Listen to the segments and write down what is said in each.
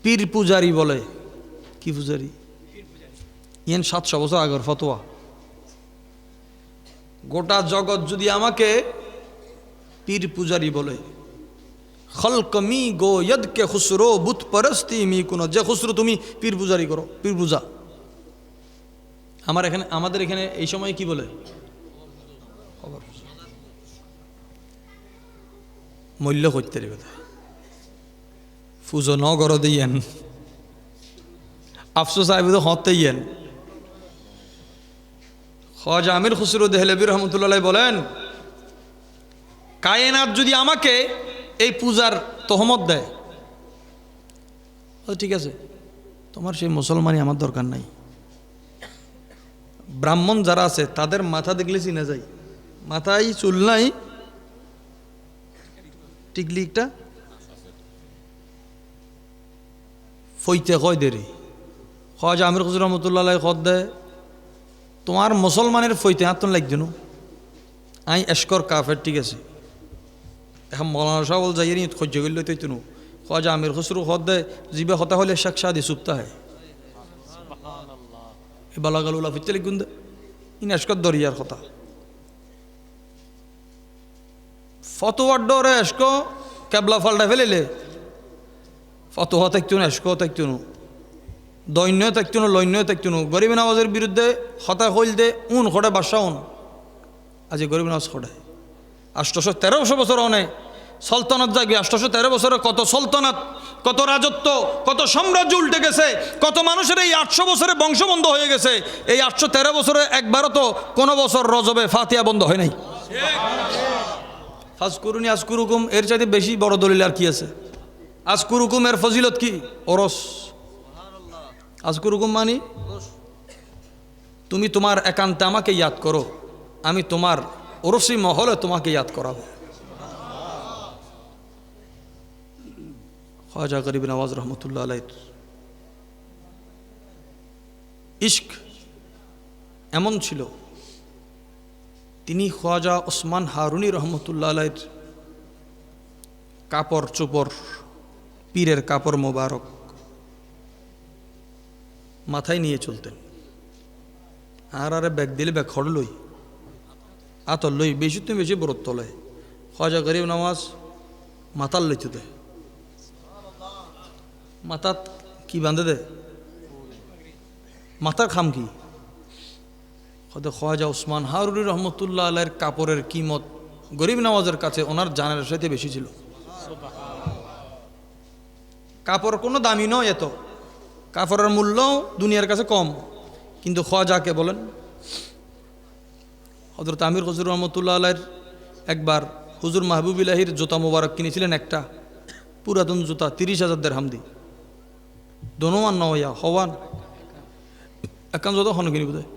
পীর পূজারি বলে। কি পূজারি? ইয়েন 700 বছর আগের ফতোয়া। গোটা জগৎ যদি আমাকে পীর পূজারি বলে, খলক মি গো ইয়দ কে খুসরো বুত পরস্তি মি কোনো, যে খুসরো তুমি পীর পূজারি করো, পীর পূজা। আমাদের এখানে এই সময় কি বলে? মূল্য করতে রে কথা ফুজো ন গর দিয়েন, আফসোস আইবুদ হতে ইয়েন। খাজা আমির খুসরো দেহলেভি রহমতুল্লাহ বলেন, কায়নাত যদি আমাকে এই পূজার তহমত দেয়, ঠিক আছে, তোমার সেই মুসলমানই আমার দরকার নাই। ব্রাহ্মণ যারা আছে তাদের মাথা দেখলে চিনা যায়, মাথায় চুল নাই, টিকলিকটা ফইতে কয় দেরি। খাজা আমির খুসরো রহমতুল্লাহ কদ দেয়, তোমার মুসলমানের ফইতে হাত লাগছে না, আই এসকর কাফের, ঠিক আছে। এখন মৌলানা সাহেব যাইয়ে নিয়ে সহ্য করলে তুই তুনু খাজা আমির খুসরো খদ দেয়, জিবে হতা হলে শেখ শাদি চুপতা হয় বালাগালুলা ফিরতে লিখুন দে ইন এসকর দরিয়ার কথা ফতোয়ার ডরে এসক ক্যাবলা ফাল্টা ফেলিলে ফতোয়া থাকতো না, এসকো থাকতো না, দৈন্য থাকতো না, লৈন্য থাকতো না। গরিব নওয়াজের বিরুদ্ধে হতা হইল দে উন খড়ে বাসা উন, আজ গরিব নওয়াজ খড়ে 813 বছর অনেক সলতনাত জাগবে। 813 বছরে কত সলতনাত, কত রাজত্ব, কত সাম্রাজ্য উল্টে গেছে, কত মানুষের এই 800 বছরে বংশ বন্ধ হয়ে গেছে। এই 813 বছরে একবারও তো কোনো বছর রজবে ফাতিহা বন্ধ হয় নাই। ফাজকুরুনি আজকুরুকুম এর চাইতে বেশি বড় দলিল আর কি আছে? আজকুরুকুম এর ফজিলত কি? ওরস। আজকুরুকুম মানি তুমি তোমার একান্তে আমাকে ইয়াদ করো, আমি তোমার ওরসি মহলে তোমাকে ইয়াদ করাবো। খাজা গরিব নওয়াজ রহমতুল্লাহ আলাইহির ইশক এমন ছিল, তিনি খাজা ওসমান হারুনি রহমতুল্লাহ আলাইহির কাপড় চোপড়, পীরের কাপড় মোবারক মাথায় নিয়ে চলতেন। আর ব্যাগ দিলে ব্যাগ খড় লই, আতর লই, বেশি তুমি বেশি বরত তলে। খাজা গরিব নওয়াজ মাতার লইতে দেয়, মাথাত কি বাঁধে দে, মাথার খাম কি? খাজা ওসমান হারুনি রহমতুল্লাহ আলাইহির কাপড়ের কিমত গরিব নওয়াজের কাছে ওনার জানের সাথে বেশি ছিল। কাপড় কোনো দামি নয়, এত কাপড়ের মূল্য দুনিয়ার কাছে কম, কিন্তু খাজাকে বলেন। হযরত আমির হুজুর রহমতুল্লাহ আলাইহির একবার হুজুর মাহবুবিলাহির জুতা মোবারক কিনেছিলেন, একটা পুরাতন জুতা 30,000 দিরহাম দি, দোনোয়ান নয়া হওয়ান একান জুতা হন কিনি বোধ হয়।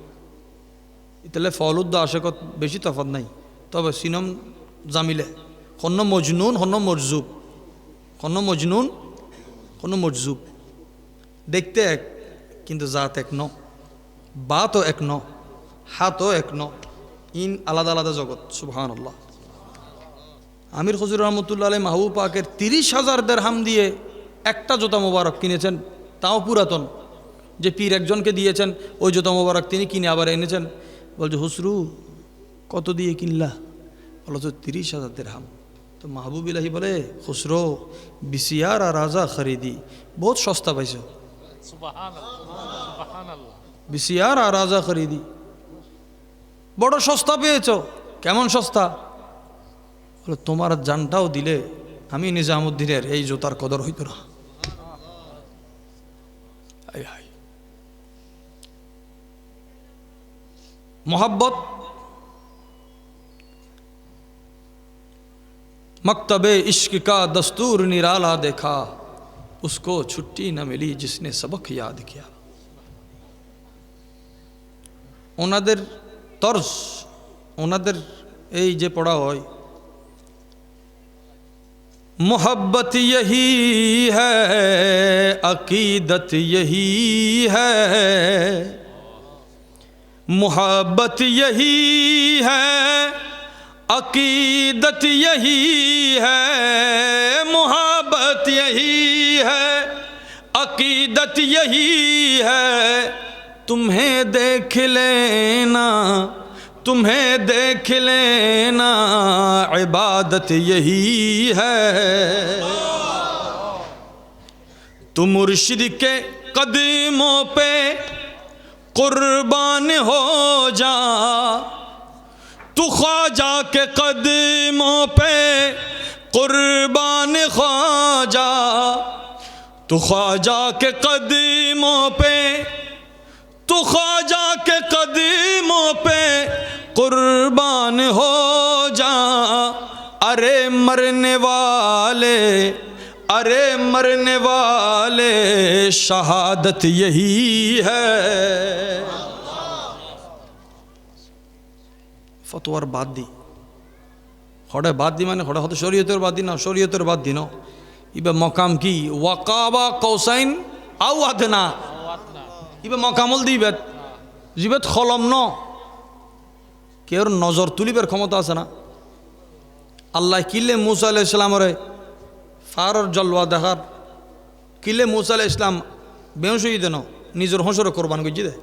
ইতালে ফলুদ্দা আশেকত বেশি তফাত নাই, তবে সিনম জামিলে হন্য মজনুন হন্য মরজুব, হন্য মজনুন হন্য মরজুব, দেখতে এক কিন্তু জাত এক ন, বাতও এক ন, হাতও এক ন, ইন আলাদা আলাদা জগৎ। সুবহানাল্লাহ। আমির হুজুর রহমতুল্লাহ আলাইহি মাহবুব পাকের 30,000 দিরহাম দিয়ে একটা জুতা মোবারক কিনেছেন, তাও পুরাতন। যে পীর একজনকে দিয়েছেন ওই জুতা মোবারক তিনি কিনে আবার এনেছেন। বলছে হুসরু কত দিয়ে কিনলা? বলো তো 30,000 দিরহাম। তো মাহবুবিলাহি বলে খুসরো বিসিয়ার আর রাজা খরিদি, বহুত সস্তা পাইছো। বিসিয়ার আর রাজা খরিদি, বড় সস্তা পেয়েছ। কেমন সস্তা? বলে তোমার জানটাও দিলে আমি নিজামুদ্দিনের এই জুতার কদর হইত না। मोहब्बत मकतबे इश्क का दस्तूर निराला देखा, उसको छुट्टी न मिली जिसने सबक याद किया। ওনাদের তর্জ, ওনাদের এই যে পড়া হয়, मोहब्बत यही है अकीदत यही है, मोहब्बत यही है अकीदत यही है, मोहब्बत यही है अकीदत यही है, तुम्हें देख लेना, तुम्हें देख लेना, इबादत यही है। तू मुर्शिद के कदमों पे कुर्बान हो जा, तू ख्वाजा के कदमों पे कुर्बान ख्वाजा, तू ख्वाजा के कदमों पे, तू ख्वाजा के कदमों पे कुर्बान हो जा। अरे मरने वाले, अरे मरने वाले, शहादत यही है। ফতোয়ার বাদ দি, হড়ে বাদ দি মানে হড়ে হয়তো শরীয়তের বাদ দি না, শরীয়তের বাদ দি ন ইবে মকাম কি ওয়াকাবা কৌসাইন আও আদনা, ইবে মকামল দিবেত জিবেত খলম ন কেউর নজর তুলিবার ক্ষমতা আছে না। আল্লাহ কিলে মুসা আলাইহিস সালামরে ফারর জলওয়া দেখার কিলে মুসা আলাইহিস সালাম বেহুশ হয়ে দেন, নিজের হোঁসরে কোরবান করছি দে।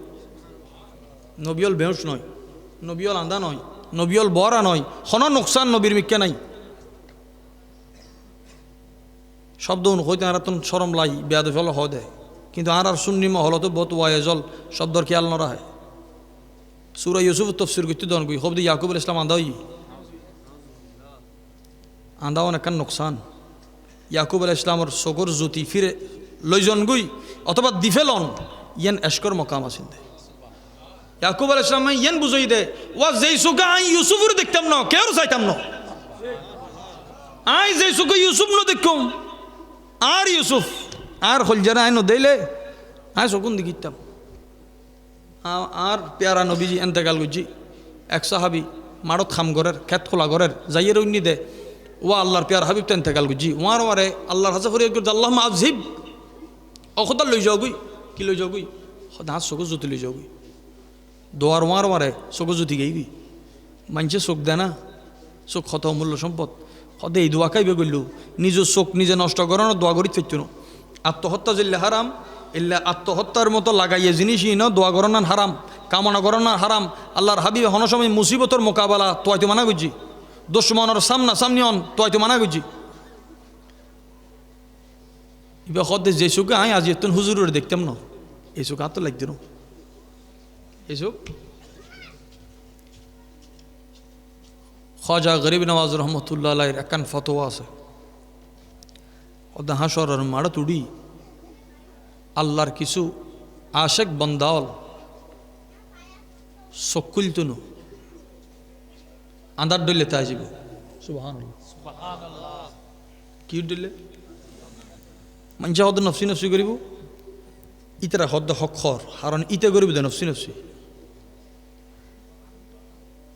নবিয়ল বেহুশ নয়, নবিয়ল আন্দা নয়, নবিয়ল বরা নয়, হন নোকসান নবীর মিক্কা নাই। শব্দ হইতে আর তখন সরম লাই বেয়াদ ফল হ দেয়, কিন্তু আর সুন্নি মহল তো বহুত ওয়াইজল শব্দর খেয়াল নরা হয়। সূরা ইউসুফ তফসির করতে দন গই হবদি ইয়াকুব আলাইহিস সালাম আন্দা হই আন্দাও নাকান নোকসান। ইয়াকুব আলাইহিস সালামর চকুর জ্যোতি ফিরে লইজন গই অথবা দিফেলন ইয়ান এশকর মকাম আছিল দে। ইয়াকুব আলাইহিস সালাম ইয়ান বুঝাই দে ওয়া যেই সুকা আই ইউসুফর দেখতাম না, কেউ চাইতাম না, আই যেই সুকা ইউসুফ ন দেখুম আর ইউসুফ আর হলজারা আই ন দেইলে আই সকুন দেখিতাম। আর পেয়ারা নবীজি এন্তেকাল করছি, এক সাহাবি মারত খাম ঘরের খেত খোলা ঘরের যাইয়ের উন্নি দে ওয়া আল্লাহর পেয়ার হাবিব তো এন্তেকাল করছি, ওয়ার ওয়ারে আল্লাহর হাসা ফরিয়াদ করছে আল্লাহ আযহিব অখতার লই যাও গুই, কি লই যাও গুই হাত চকু জুতি লই যাও গুই, দোয়ার ওয়ার ওয়ারে চকু জুতি গেইবি। মানুষে চোখ দেয় না, চোখ কত অমূল্য সম্পদ, সদে এই দোয়া খাইবে গইল নিজের চোখ নিজে নষ্ট করানো দোয়া করি ফেরত না। আত্মহত্যা জিল্লে হারাম, এল্লা আত্মহত্যার মতো লাগাইয়ে জিনিসই ন দোয়া করানার হারাম, কামনা করানার হারাম। আল্লাহর হাবিব হন সময় মুসিবতর মোকাবেলা তোয়াইতো মানা করছি, দুশ্মনের সামনা সামনি অন তোয়াইতো মানা করছি। এবার সদে যে চোখে আয় আজ এত হুজুরের দেখতাম না, এই চোখ হাত লাগতো না, এই চোখ। খাজা গরিব নওয়াজ রহমতুল্লাহ আলাইহির একখান ফতোয়া আছে, ওদা হাসরের মাড়া তুড়ি আল্লাহর কিছু আশেক বন্দাওয়াল চকুল তুনু আন্দার ডলে তাই যাব সুবহানাল্লাহ। কি ডলে মানুষ হদ নফসি নফসি করিব, ইতারা হদ হকর কারণ ইতে করিব দে নফসি নফসি,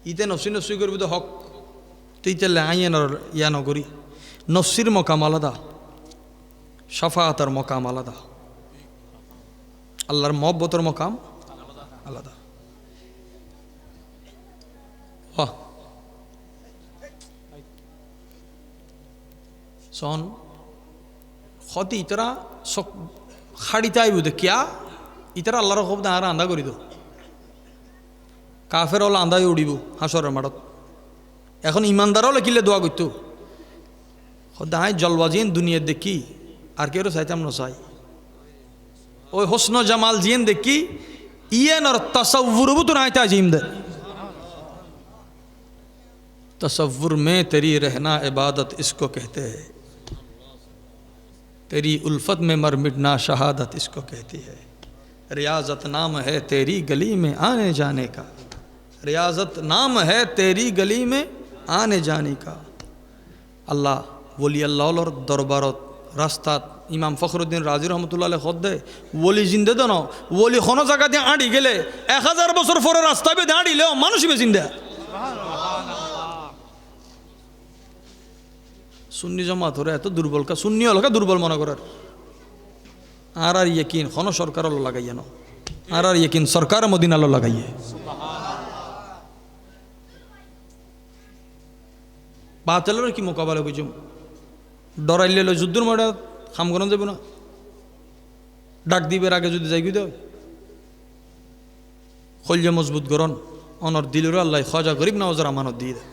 ইতে নফসি নফসি করিব দে হক, তো ইতালে আইয়ানোর ইয়া নকরি। নফসির মকাম আলাদা, শাফাআতের মকাম আলাদা, আল্লাহর মহব্বতের মকাম আলাদা। বাহ সন হতে ইতারা সক খাড়িতে আইব দে কিয়া ইতারা আল্লাহর খব দে আর আন্দা করি দো কাফের হলে আন্দাই উড়িব হাসরের মাঠত। এখন ইমানদারও লেখিলে দোয়া করতো দায় জলবাজিন দুনিয়ার দেখি আর কেউ চাইতাম না চাই, ওই হোসন জামাল জিয়েন দেখি ইয়েন আর তসব্বুরবু তো নাই তা জিম দে। तसव्वुर में तेरी रहना इबादत इसको कहते हैं, तेरी उल्फत में मर मिटना शहादत इसको कहती है। रियाजत नाम है तेरी गली में आने जाने का, रियाजत नाम है तेरी गली में आने जाने का। अल्लाह वली अल्लाहर दरबारत रास्तात इमाम फखरुद्दीन राजी रहमतुल्लाह आलैह खुद दे वली जिंदे दो ना, वली कोनो জায়গা দিয়ে আড়ি গেলে 1000 বছর পরে রাস্তা বেঁধে আড়িলেও মানুষ বে জিন্দা। সুন্নি জমাত ওরা এত দুর্বল কা, সুন্নি হলকা দুর্বল মনে করার আর আর ইয়কিন কোনো সরকার হলো লাগাইয়ে না, আর আর ইয়কিন সরকার মদিনা হলো লাগাইয়ে। বাতিলের কি মোকাবেলা বুঝুম, ডরাইলে যুদ্ধের মাঠে খাম করান যাব না, ডাক দিবের আগে যদি যাই দেয় খলজে মজবুত গরন অনর দিলের আল্লাহ খাজা গরিব নওয়াজের আমানত দিয়ে দেয়।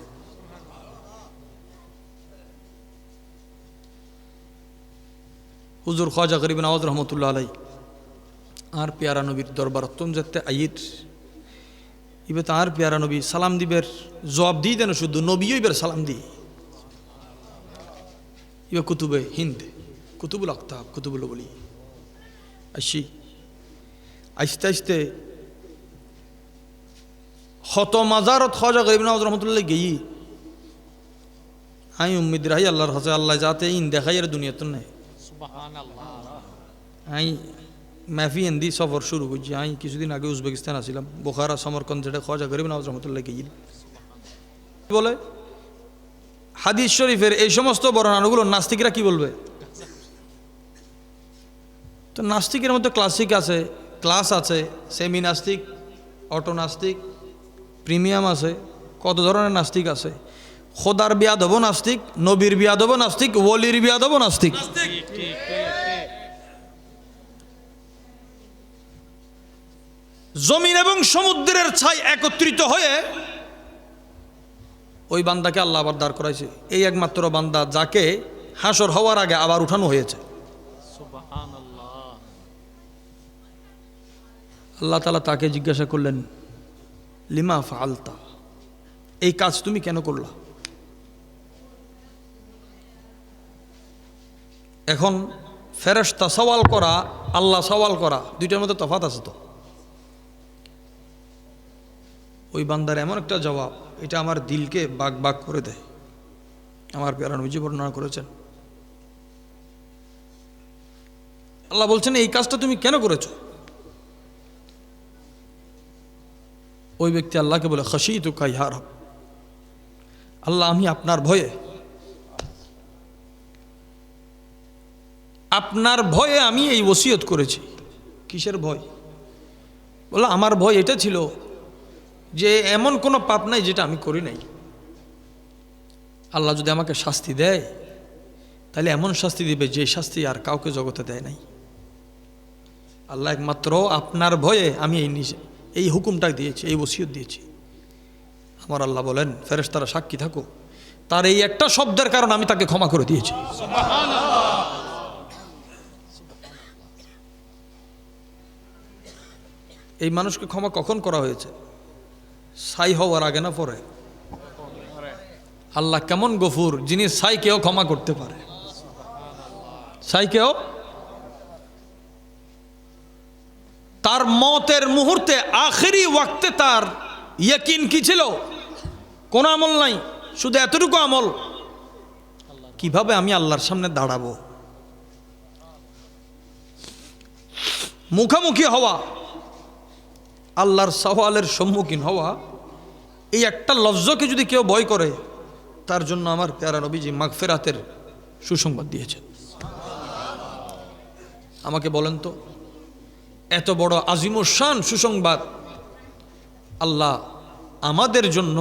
হুজুর খাজা গরিব নওয়াজ রহমতুল্লাহ আলাই আর পেয়ারা নবীর দরবার তুম যেতে আইর ইবে তার পেয়ারা নবী সালাম দিবের জবাব দিই দেন শুধু নবীও এবার সালাম দিই ইবে কুতুবে হিন্দ কুতুবুল আখতাব কুতুবুল বলি আসি আস্তে আস্তে হত মাজারত খাজা গরিব নওয়াজ রহমতুল্লাহ গেই আই উম্মিদ রাহি আল্লাহর হাসে আল্লাহ যাতে ইন দেখাই আর দুনিয়াতে নাই আই মাফি হিন্দি সফর শুরু করছি। আমি কিছুদিন আগে উজবেকিস্তান আসছিলাম বোখারা সমরকন্দ যেটা খাজা গরিব নওয়াজ রহমতুল্লাহ গিয়ে বলে হাদিস শরীফের এই সমস্ত বর্ণনাগুলো নাস্তিকরা কি বলবে? তো নাস্তিকের মধ্যে ক্লাসিক আছে, ক্লাস আছে, সেমি নাস্তিক, অটো নাস্তিক, প্রিমিয়াম আছে, কত ধরনের নাস্তিক আছে। খোদার বিয়াদব নাস্তিক, নবীর বিয়াদব নাস্তিক, ওলির বিয়াদব নাস্তিক। জমিন এবং সমুদ্রের ছাই একত্রিত হয়ে ওই বান্দাকে আল্লাহ আবার দাঁড় করাইছে। এই একমাত্র বান্দা যাকে হাসর হওয়ার আগে আবার উঠানো হয়েছে। আল্লাহ তাআলা তাকে জিজ্ঞাসা করলেন, লিমা ফাআলতা, এই কাজ তুমি কেন করলা? এখন ফেরেশতা সওয়াল করা, আল্লাহ সওয়াল করা, দুইটার মধ্যে তফাৎ আছে। তো ওই বান্দার এমন একটা জবাব, এটা আমার দিলকে বাগ বাগ করে দেয়। আমার প্যারা নবীজি বর্ণনা করেছেন, আল্লাহ বলছেন এই কাজটা তুমি কেন করেছো? ওই ব্যক্তি আল্লাহকে বলে, খাশীতুকা ইয়া রব, আল্লাহ আমি আপনার ভয়ে, আপনার ভয়ে আমি এই ওসিয়ত করেছি। কিসের ভয়? বলে আমার ভয় এটা ছিল যে এমন কোনো পাপ নাই যেটা আমি করি নাই। আল্লাহ যদি আমাকে শাস্তি দেয় তাহলে এমন শাস্তি দিবে যে শাস্তি আর কাউকে জগতে দেয় নাই। আল্লাহ একমাত্র আপনার ভয়ে আমি এই হুকুমটা দিয়েছি, এই ওসিয়ত দিয়েছি। আমার আল্লাহ বলেন, ফেরেশতারা সাক্ষী থাকো, তার এই একটা শব্দের কারণে আমি তাকে ক্ষমা করে দিয়েছি। এই মানুষকে ক্ষমা কখন করা হয়েছে? ছাই হওয়ার আগে না পরে? আল্লাহ কেমন গফুর, যিনি ছাইকেও ক্ষমা করতে পারে। ছাইকেও তার মতের মুহূর্তে আখেরি ওয়াক্তে তার ইয়াকিন কি ছিল? কোন আমল নাই, শুধু এতটুকু আমল, কিভাবে আমি আল্লাহর সামনে দাঁড়াবো, মুখামুখি হওয়া, আল্লাহর সওয়ালের সম্মুখীন হওয়া, এই একটা লফজকে যদি কেউ ভয় করে, তার জন্য আমার প্যারা নবীজি মাগফিরাতের সুসংবাদ দিয়েছেন। আমাকে বলেন তো, এত বড় আজিমুশান সুসংবাদ আল্লাহ আমাদের জন্য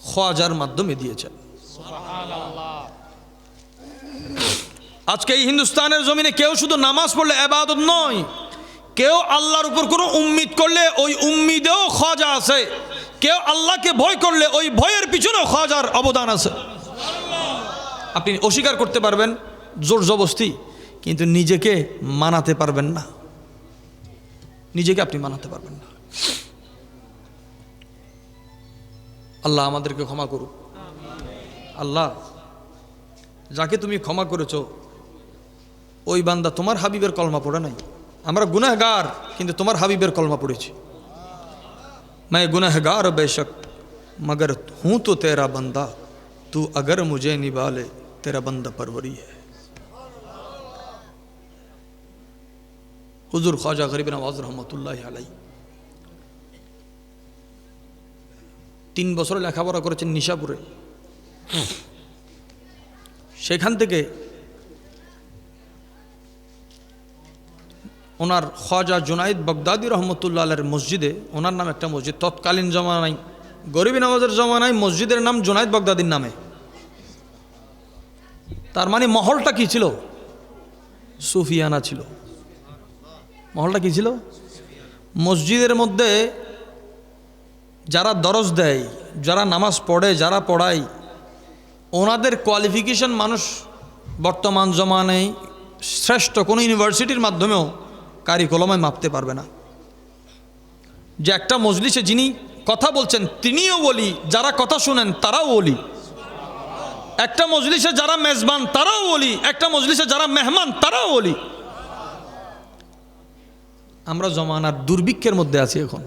খাজার মাধ্যমে দিয়েছেন। আজকে এই হিন্দুস্তানের জমিনে কেউ শুধু নামাজ পড়লে ইবাদত নয়, কেউ আল্লাহর উপর কোনো উম্মিদ করলে ওই উম্মিদেও খাজা আছে, কেউ আল্লাহকে ভয় করলে ওই ভয়ের পিছনেও খাজার অবদান আছে। আপনি অস্বীকার করতে পারবেন জোর জবরদস্তি, কিন্তু নিজেকে মানাতে পারবেন না, নিজেকে আপনি মানাতে পারবেন না। আল্লাহ আমাদেরকে ক্ষমা করুক। আল্লাহ যাকে তুমি ক্ষমা করেছো ওই বান্দা তোমার হাবিবের কলমা পড়ে নাই। আমরা গুনাহগার, কিন্তু তোমার হাবিবের কলমা পড়েছি। मैं गुनहगार बेशक मगर हूँ तो तेरा बंदा, तू अगर मुझे निभा ले तेरा बंदा परवरी है। हुजूर ख्वाजा गरीब नवाज रहमतुल्लाहि अलैहि 3 বছর লেখাপড়া করেছেন নিশাপুরে। সেখান থেকে ওনার খ্বাজা জুনাইদ বাগদাদি রহমতুল্লাহ আলাইহির মসজিদে, ওনার নাম একটা মসজিদ তৎকালীন জমানায়, গরিব নওয়াজের জমানায় মসজিদের নাম জুনাইদ বাগদাদির নামে। তার মানে মহলটা কি ছিল? সুফিয়ানা ছিল। মহলটা কি ছিল? মসজিদের মধ্যে যারা দরজ দেয়, যারা নামাজ পড়ে, যারা পড়ায়, ওনাদের কোয়ালিফিকেশন মানুষ বর্তমান জমানায় শ্রেষ্ঠ কোনো ইউনিভার্সিটির মাধ্যমেও কারিকুলামে মাপতে পারবে না। যে একটা মজলিসে যিনি কথা বলছেন তিনিও ওলি, যারা কথা শুনেন তারাও ওলি। একটা মজলিসে যারা মেজবান তারাও ওলি, একটা মজলিসে যারা মেহমান তারাও ওলি। আমরা জমানার দুর্ভিক্ষের মধ্যে আছি এখন।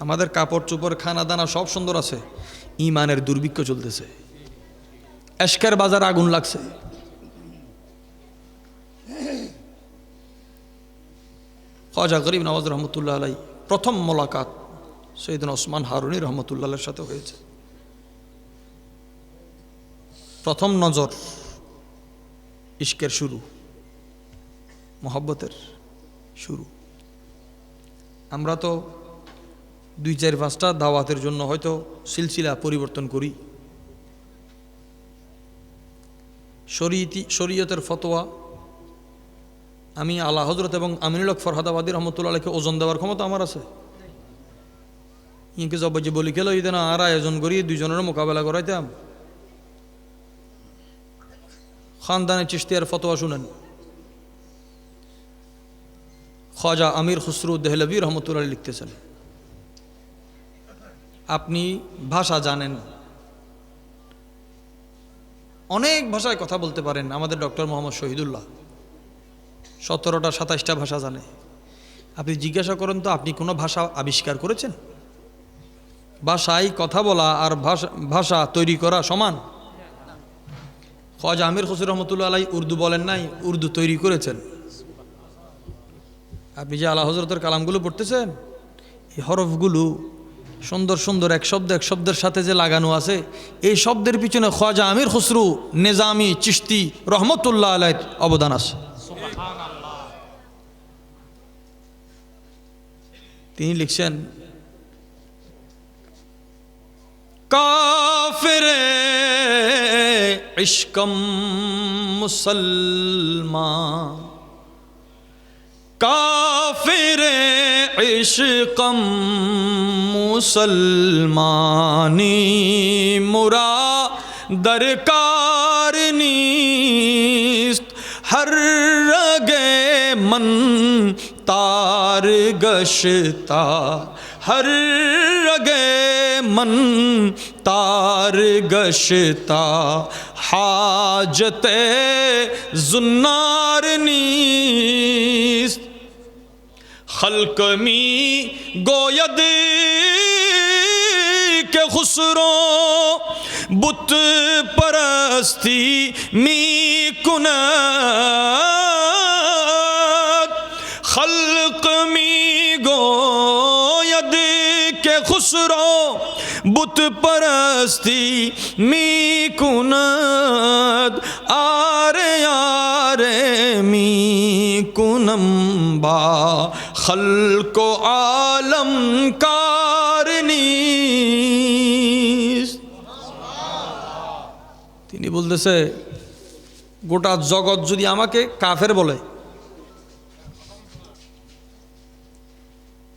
আমাদের কাপড় চোপড় খানা দানা সব সুন্দর আছে, ইমানের দুর্ভিক্ষ চলতেছে। এশকের বাজার আগুন লাগছে। খাজা গরিব নওয়াজ রহমতুল্লাহ আলাই প্রথম মোলাকাত সৈয়দনা ওসমান হারুনি রহমতুল্লাহের সাথে হয়েছে। প্রথম নজর, ইশকের শুরু, মোহব্বতের শুরু। আমরা তো 2-4-5টা দাওয়াতের জন্য হয়তো সিলসিলা পরিবর্তন করি। শরীয়তের ফতোয়া আমি আলা হজরত এবং আমিনুল হক ফরহাদাবাদী রহমতুল্লাহকে ওজন দেওয়ার ক্ষমতা আমার আছে? ইনকে জব যে বলি খেলো ইদেন আর আয়োজন করি 2 জনের মোকাবেলা করাইতাম। খানদানে চিশতিয়ার ফতোয়া শুনেন, খাজা আমির খুসরু দেহলভী রহমতুল্লাহ লিখতেছেন, আপনি ভাষা জানেন, অনেক ভাষায় কথা বলতে পারেন। আমাদের ডক্টর মোহাম্মদ শহীদুল্লাহ 17টা 27টা ভাষা জানে। আপনি জিজ্ঞাসা করেন তো আপনি কোনো ভাষা আবিষ্কার করেছেন? ভাষায় কথা বলা আর ভাষা তৈরি করা সমান? খাজা আমির খুসরু রহমতুল্লাহ আলাই উর্দু বলেন নাই, উর্দু তৈরি করেছেন। আপনি যে আলা হজরতের কালামগুলো পড়তেছেন, এই হরফগুলো সুন্দর সুন্দর এক শব্দের সাথে যে লাগানো আছে, এই শব্দের পিছনে খাজা আমির খুসরু নিজামি চিশতি রহমতুল্লাহ আলাইহির অবদান আছে। তিনি লিখছেন, কাফিরে ইশকম মুসলমান, কাফিরে ইশকম মুসলমানি মুরা দরকার নিস্ত হর রগে মন तार गशता हर रगे मन तार गशता हाजते जुन्नार नीस्त खल्क मी गोयद के खुसरो बुत परस्ती मी कुना खल्क मी गोयद के खुसरो बुत परस्ती मी कुनद आरे आरे मी कुनम्बा खल्को आलम कारनी। তিনি বলতেছে গোটা জগৎ যদি আমাকে কাফের বলে,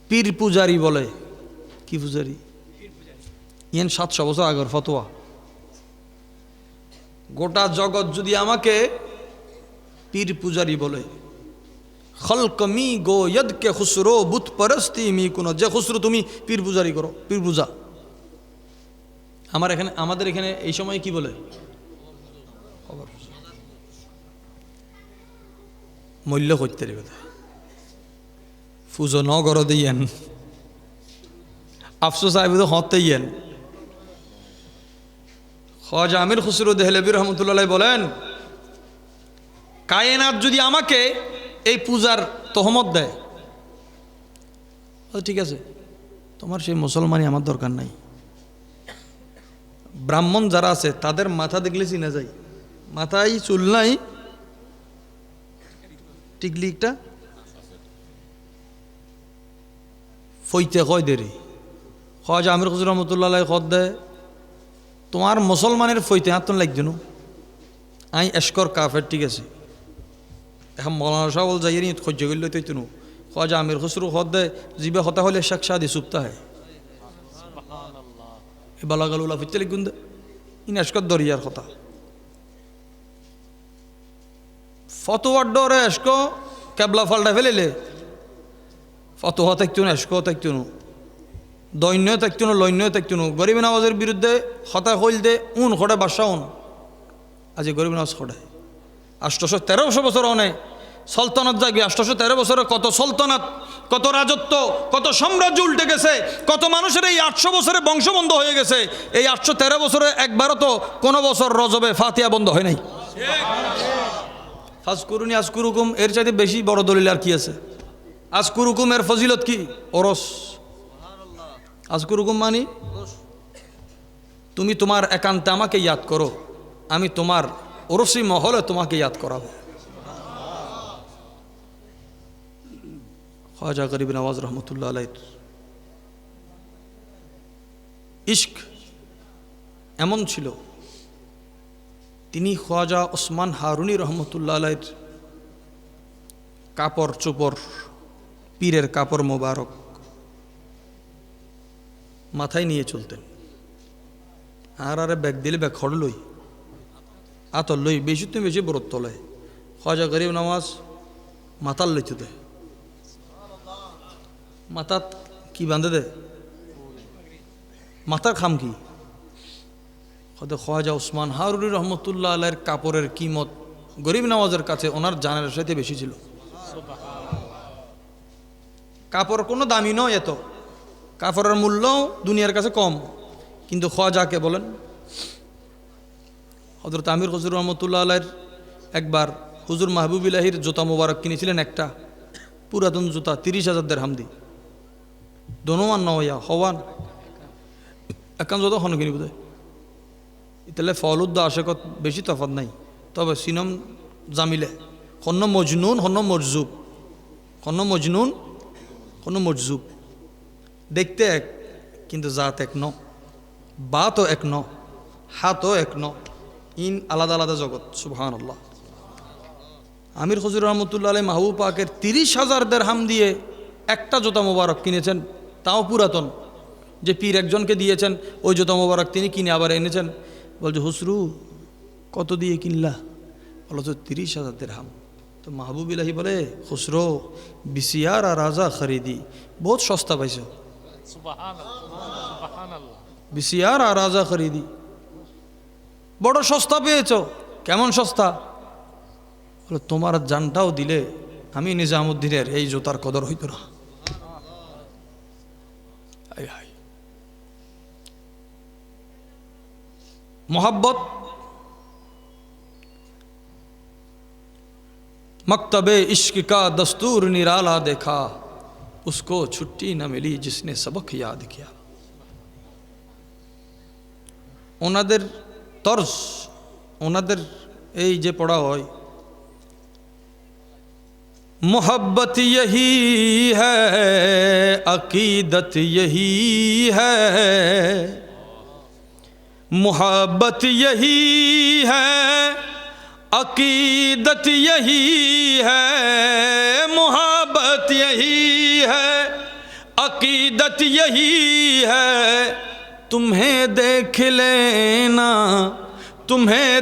পীর পূজারি বলে, কি পূজারি? ইয়েন 700 বছর আগের ফতোয়া। গোটা জগৎ যদি আমাকে পীর পূজারি বলে, খলক মি গো ইয়দ কে খুসরো বুত পরস্তি মি কোন, যে খুসরো তুমি পীর পূজারি করো, পীর পূজা। আমাদের এখানে এই সময় কি বলে? মূল্য করতে রে কথা ফুজো ন গর দিয়েন, আফসোস আইবুদ হতে ইয়েন। খাজা আমির খুসরু দেহলভী রহমতুল্লাহ বলেন, কায়নাত যদি আমাকে এই পূজার তহমত দেয়, ঠিক আছে, তোমার সেই মুসলমানই আমার দরকার নাই। ব্রাহ্মণ যারা আছে তাদের মাথা দেখলে চিনা যায়, মাথায় চুল নাই, টিকলিকটা ফইতে কয় দেরি। খাজা আমির খুসরু রহমতুল্লাহ কদ দেয়, তোমার মুসলমানের ফইতে হাত লাগছে নু, আই এশকর কাফের, ঠিক আছে, এখন মৌলানা সাহেব যাইয়ে নিয়ে সহ্য করলে তুই তুনু খাজা আমির খসরু হদ দে জিবে হতা হলে শেখ শাদি সুপ্তা হয় এ বালাগালুলা ফিরতে লিখুন দে ইনাস্কর দরিয়ার কথা ফতোয়ার ডরে এসকো ক্যাবলা ফাল্টা ফেলেলে ফতোয়া থাকতো না এসকো থাকতো না দৈন্য থাকতো না লৈন্য থাকতো না গরিব নওয়াজের বিরুদ্ধে হতা হইল দে উন খড়ে বাসা উন আজ গরিব নওয়াজ খড়ে 813 বছর অনে সলতনাত জাগবে 813 বছরে কত সলতনাত কত রাজত্ব কত সাম্রাজ্য উল্টে গেছে কত মানুষের এই 800 বছরে বংশ বন্ধ হয়ে গেছে এই 813 বছরে একবারও তো কোনো বছর রজবে ফাতিহা বন্ধ হয় নাই ফাজকুরুনি আজকুরুকুম এর চাইতে বেশি বড় দলিল আর কি আছে আজকুরুকুম এর ফজিলত কি ওরস আজকুরুকুম মানি তুমি তোমার একান্তে আমাকে ইয়াদ করো আমি তোমার ওরসি মহলে তোমাকে ইয়াদ করাবো খাজা গরিব নওয়াজ রহমতুল্লাহ আলাইহির ইশক এমন ছিল তিনি খাজা ওসমান হারুনি রহমতুল্লাহ আলাইহির কাপড় চোপড় পীরের কাপড় মোবারক মাথায় নিয়ে চলতেন আর আরে ব্যাগ দিলে ব্যাগ খড় লই আতর লই বেশি তুমি বেশি বরত তলে খাজা গরিব নওয়াজ মাতার লইতে দেয় মাথাত কি বাঁধে দে মাথার খাম কি খাজা ওসমান হারুনি রহমতুল্লাহ আলাইহির কাপড়ের কিমত গরিব নওয়াজের কাছে ওনার জানের সাথে বেশি ছিল কাপড় কোনো দামি নয় এত কাপড়ের মূল্য দুনিয়ার কাছে কম কিন্তু খাজাকে বলেন হযরত আমির হুজুর রহমতুল্লাহ আলাইহির একবার হুজুর মাহবুবিলাহির জুতা মোবারক কিনেছিলেন একটা পুরাতন জুতা 30,000 দিরহাম দি দোনোয়ান নয়া হওয়ান একান যত হন কিনি বোধ ইতালে ফলুদ্দা আশেকত বেশি তফাত নাই তবে সিনম জামিলে হন্য মজনুন হন্য মরজুব হন্য মজনুন হন্য মরজুব দেখতে এক কিন্তু জাত এক ন বাতও এক ন হাতও এক ন ইন আলাদা আলাদা জগৎ সুবহানাল্লাহ আমির হুজুর রহমতুল্লাহ আলাইহি মাহবুব পাকের 30,000 দিরহাম দিয়ে একটা জুতা মোবারক কিনেছেন তাও পুরাতন যে পীর একজনকে দিয়েছেন ওই জুতা মোবারক তিনি কিনে আবার এনেছেন বলছে হুসরু কত দিয়ে কিনলা বলো তো 30,000 দিরহাম তো মাহবুবিলাহি বলে খুসরো বিসিয়ার আর রাজা খরিদি বহুত সস্তা পাইছো বিসিয়ার আর রাজা খরিদি বড় সস্তা পেয়েছ কেমন সস্তা বলে তোমার জানটাও দিলে আমি নিজামুদ্দিনের এই জুতার কদর হইতো না मोहब्बत मकतबे इश्क का दस्तूर निराला देखा उसको छुट्टी न मिली जिसने सबक याद किया ओनादेर तर्ज ओनादेर এই যে পড়া হয় मोहब्बत यही है अकीदत यही है मोहब्बत यही है अकीदत यही है मोहब्बत यही है अकीदत यही है तुम्हें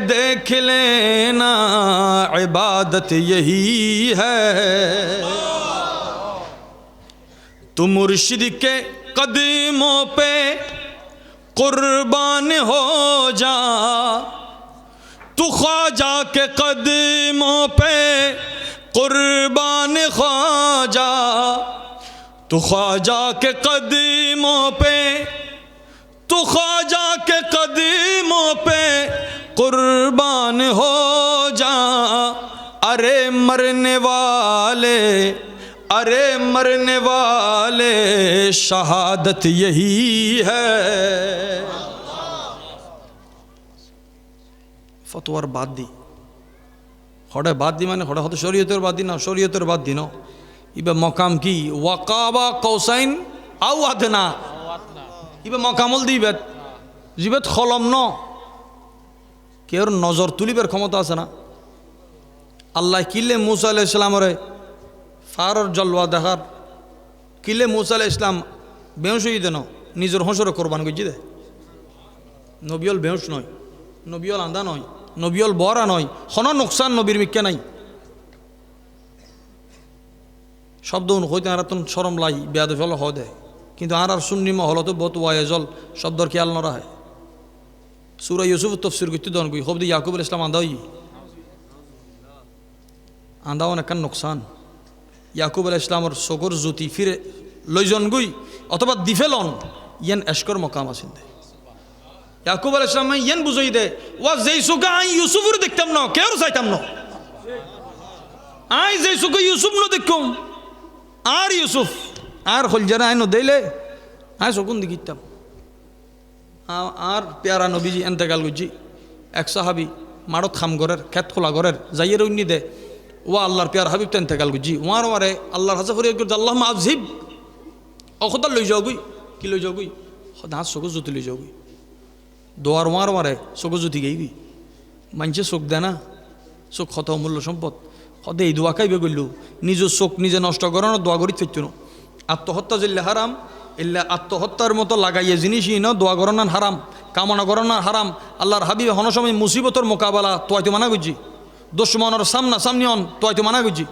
देख लेना इबादत यही है तुम मुर्शिद के कदमों पे कुर्बान हो जा तू ख्वाजा के कदमों पे कुर्बान ख्वाजा तू ख्वाजा के कदमों पे तू ख्वाजा के कदमों पे कुर्बान हो जा अरे मरने वाले शहादत यही है ফতোয়ার বাদ দি হড়ে বাদ দি মানে হড়ে হয়তো শরীয়তের বাদ দি না শরীয়তের বাদ দি না ইবে মকাম কি ওয়াকাবা কৌসাইন আও আদনা ইবে মকামল দিবে জিবেত খলম ন কেউর নজর তুলিবার ক্ষমতা আছে না আল্লাহ কিলে মুসা আলাইহিস সালামরে ফারর জলওয়া দেখার কিলে মুসা আলাইহিস ইসলাম বেহুশ হয়ে দেন নিজের হসরে কোরবান করছি দে নবিয়ল বেহুশ নয় নবিয়ল আন্দা নয় নবিয়ল বরা নয় হন নোকসান নবীর মিক্কা নাই শব্দ হইতে আর তখন সরম লাই বেয়াদ ফল হ দেয় কিন্তু আর সুন্নি মহল তো বহুত ওয়াইজল শব্দর খেয়াল নরা হয় সূরা ইউসুফ তফসির করতে দন কই হবদি ইয়াকুব আলাইহিস সালাম আন্দা অনেক নোকসান ইয়াকুব আলাইহিস সালামর চকুর জুতি ফিরে লইজন গুই অথবা দিফেলন ইয়ান এশকর মকাম আছেন দে ইয়াকুব আলাইহিস সালাম ইয়ান বুঝাই দে ওয়া যেই সুকা আই ইউসুফর দেখতাম না কেউ চাইতাম না আই যেই সুকা ইউসুফ ন দেখুম আর ইউসুফ আর হলজারা আই ন দেইলে আই সকুন দেখিতাম আর পেয়ারা নবীজি এন্তেকাল করছি এক সাহাবি মারত খাম ঘরের খেত খোলা ঘরের যাইয়ের উন্নি দে ওয়া আল্লাহর পেয়ার হাবিব তো এন্তেকাল করছি ওয়ার ওয়ারে আল্লাহর হাসা ফরিয়াদ করছে আল্লাহ আজিব অখতার লই যাও গুই কি লই যাও গুই হাত চকু জুতি লই যাও গুই দোয়ার ওয়ার ওয়ারে চকু জুতি গেইবি মানছে চোখ দেয় না চোখ ক্ষত অমূল্য সম্পদ সদে এই দোয়া খাইবে গইল নিজের চোখ নিজে নষ্ট করানো দোয়া করি ফেরত না আত্মহত্যা জিল্লে হারাম এল্লা আত্মহত্যার মতো লাগাইয়ে জিনিসই না দোয়া করানার হারাম কামনা করানার হারাম আল্লাহর হাবিব হন সময় মুসিবতর মোকাবেলা তোয়াইতে মানা করছি দুশ্মনের সামনা সামনি অন তোয়াইতে মানা করছি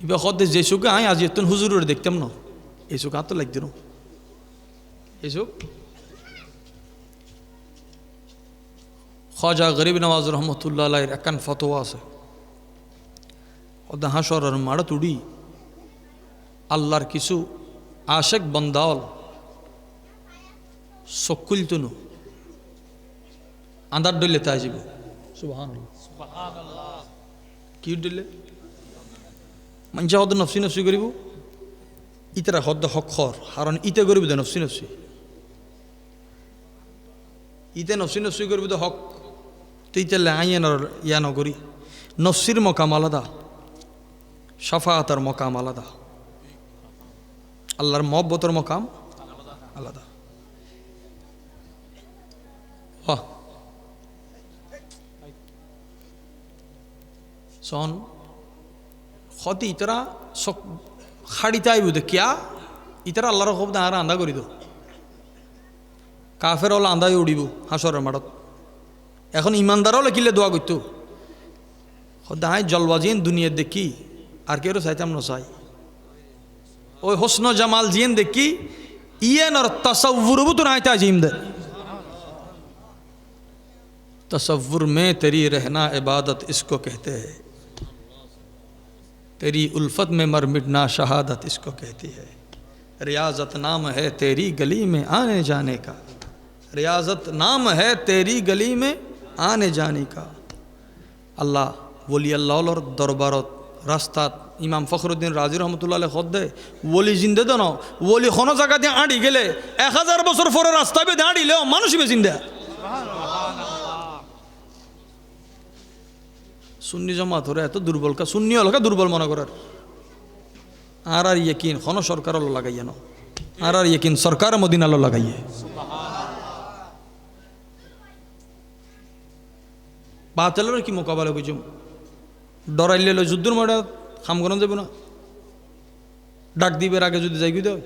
এবার সদে যে চোখে আয় আজ এত হুজুরের দেখতাম না এই চোখ আর তো লাগতো না এই চোখ খাজা গরিব নওয়াজ রহমতুল্লাহ আলাইহির একখান ফতোয়া আছে ওদা হাসরের মাড়া তুড়ি আল্লাহর কিছু আশেক বন্দাওয়াল চকুল তুনু আন্দার ডলে তাই যাব সুবহানাল্লাহ কি ডলে মানুষ হদ নফসি নফসি করিব ইতারা হদ হকর কারণ ইতে করিব দে নফসি নফসি ইতে নফসি নফসি করিব দে হক তো ইতালে আইয়ানোর ইয়া নগরি নফসির মকাম আলাদা শাফাআতের মকাম আলাদা আল্লাহর মহব্বতের মকাম আলাদা বাহ সন ক্ষতি ইতারা খাড়িতাই বুধ কিয়া ইতারা আল্লাহর খুব আর আন্দা করি দো কাফের হলে আন্দাই উড়িব হাসরের মাঠত এখন ইমানদারও লেখিলে দোয়া করতো দায় জলবাজিন দুনিয়ার দেখি আর কেউ চাইতাম না চাই ওই হোসন জামাল জিয়েন দেখি ইয়েন আর তসव्वुर तो नायता जिम दे तसव्वुर में तेरी रहना इबादत इसको कहते हैं तेरी उल्फत में मर मिटना शहादत इसको कहती है रियाजत नाम है तेरी गली में आने जाने का रियाजत नाम है तेरी गली में आने जाने का अल्लाह वली अल्लाहर दरबारत রাস্তাত ইমাম ফখরুদ্দিন রাজি রহমতুল্লাহ খদ দে ওলি জিন্দে দেন ওলি কোনো জায়গা দিয়ে আঁড়ি গেলে 1000 বছর পরে রাস্তা বেঁধে আঁড়িলেও মানুষই বেজিন্দা সুন্নি জমাত ওরা এত দুর্বল কা সুন্নি হলকা দুর্বল মনে করার আর ইয়েকিন কোনো সরকার হলো লাগাইয়ে না আর ইয়েকিন সরকার মদিনা হলো লাগাইয়ে বাতিলের কি মোকাবেলা বুঝুম ডরাইলে লো যুদ্ধর মাঠে খাম করান যাব না ডাক দিবের আগে যদি যাই দেয়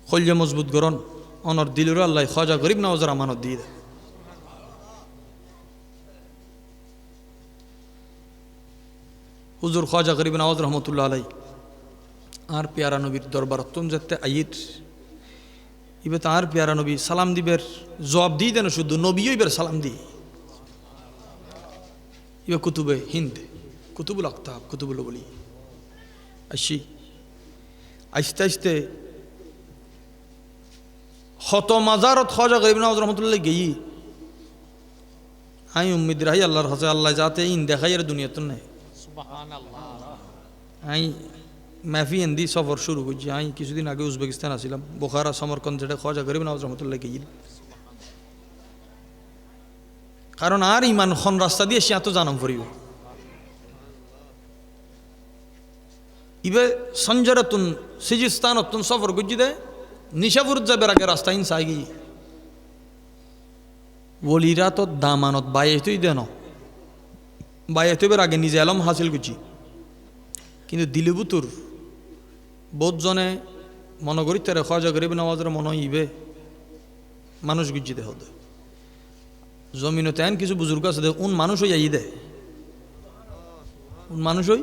খলজে মজবুত গরন অনর দিলের আল্লাহ খাজা গরিব নওয়াজের আমানত দিয়ে দেয় হুজুর খাজা গরিব নওয়াজ রহমতুল্লাহ আলাই আর পেয়ারা নবীর দরবার তুম যেতে আইত ইবে তো আর পেয়ারা নবী সালাম দিবের জবাব দিয়ে দেন শুধু নবীও এবার সালাম দিই ইবে কুতুবে হিন্দ কুতুবুল আক্তাব কুতুবুল বলি আসি আস্তে আস্তে হত মাজারত খাজা গরিব নওয়াজ রহমতুল্লাহ গেই আই উম্মিদ রাহি আল্লাহর হাসে আল্লাহ যাতে ইন দেখাই আর দুনিয়াতে নাই সুবহানাল্লাহ আই মাফি হিন্দি সফর শুরু করছি আই কিছুদিন আগে উজবেকিস্তান আসছিলাম বোখারা সমরকন্দ যেটা খাজা গরিব নওয়াজ রহমতুল্লাহ গেই কারণ আর ইমান খন রাস্তা দিয়ে সে এত জানাম পড়িব ইবে সঞ্জরাতুন সিজিস্তানতুন সফর গুজি দে নিশাপুর যাবে আগে রাস্তা ইন সাইগি ওলিরা তো দামানত বাইয়েতই দেন, বাইয়েতবের আগে নিজে আলম হাসিল করছি, কিন্তু দিলিবুতুর বোধজনে মনে করি তারা খাজা গরিব নওয়াজের মনে ইবে মানুষ গুজিতে হতে জমিনে তেন কিছু বুজুর্গ আছে উন মানুষ হই আই দে, উন মানুষ হই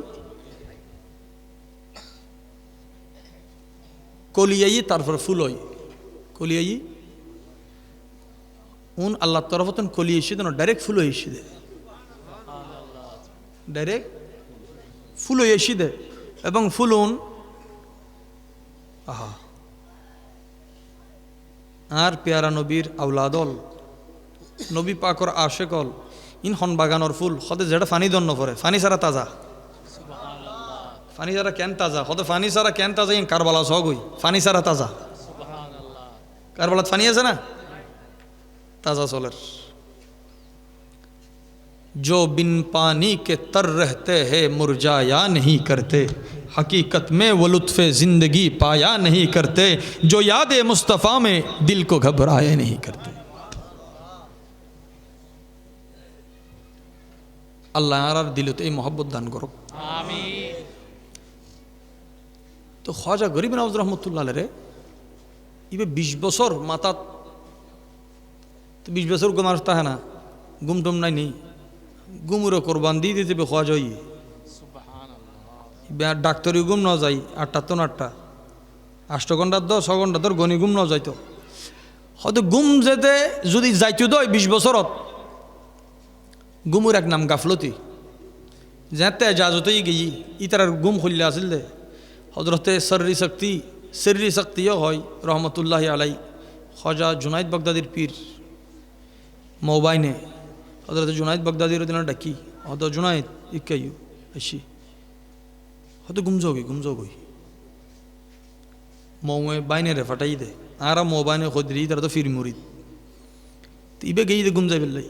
কলিয়াই তারপর ফুল হই, কলিয়াই উন আল্লাহ তরফতন কলি এসে দেন ডাইরেক্ট ফুল হয়ে এসে দে, ডাইরেক্ট ফুল হয়ে এসে দে এবং ফুল উন আহা আর পেয়ারা নবীর আউলাদল নবী পাকর আশেকল ইন হন বাগানর ফুল হতে যেটা ফানি দন্য পরে ফানি ছাড়া তাজা, ফানি ছাড়া কেন তাজা হতে ফানি ছাড়া কেন তাজা ইন কারবালা সগই ফানি ছাড়া তাজা, কারবালাত ফানি আছে না ताज़ा सोलर जो बिन पानी के तर रहते हैं मुरझाया नहीं करते, हकीकत में वो लुत्फ़े ज़िंदगी पाया नहीं करते, जो याद मुस्तफ़ा में दिल को घबराया नहीं करते। अल्लाह यार दिलते मोहब्बत दान करो आमीन। तो ख्वाजा गरीब नवाज रहमतुल्लाह अलैहि इबे 20 বছর माता 20 বছর ঘুম আসতে হয় না, ঘুম টুম নাই নি, ঘুমুরে কোরবান দিয়ে দিতে খোয়া যাই, ডাক্তারি ঘুম ন যাই 8টা তো 8টা 8 ঘন্টার 6 ঘন্টা তোর গণি ঘুম ন যাইতো, হয়তো ঘুম যেতে যদি যাইতো দই 20 বছরত ঘুমুর এক নাম গাফলতি, যেতে এজাজতেই গেই ইতার ঘুম খুললে আসিল দে হজরতে শরীর শক্তিও হয় রহমতুল্লাহ আলাই খ্বাজা জুনাইদ বাগদাদির পীর मोबाइने हजरत जुनाइद बगदादी दिन डाकी हजरत जुनाइद इक्कायु ऐसी हतो गुमजोगी मौए बाइने रे फटाई दे आरा मोबाइने खुदरी तरह तो फिर मुरीद तो इबे गई दे गुमजा बिल्लाई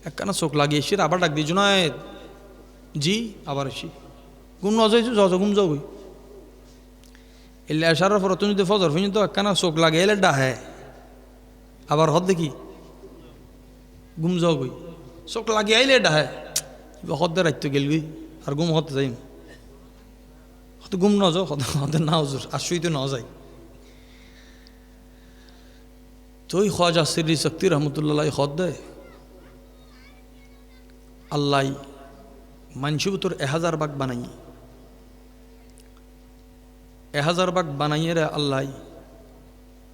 একখানা চোখ লাগিয়ে এসে আবার ডাক দিয়ে জুনায়েদ জি আবার এসি গুম ন যাইছো যাও গুম যাও গই এলে আসার পর তুমি তো ফজর পর্যন্ত একখানা চোখ লাগে এলে ডাহে আবার হদ দেখি গুম যাও গই চোখ লাগিয়ে আইলে ডাহে হদে রাখতে গেলবি আর গুম হতে যাই হতে গুম ন যাও হদে না হুজুর আর শুইতে ন যাই তো ওই খ্বাজা সিরি শক্তি রহমতুল্লাহ হদ দেয় আল্লাহ মানুষের তোর 1000 ভাগ বানাই 1000 ভাগ বানাইয়ে রে আল্লাহ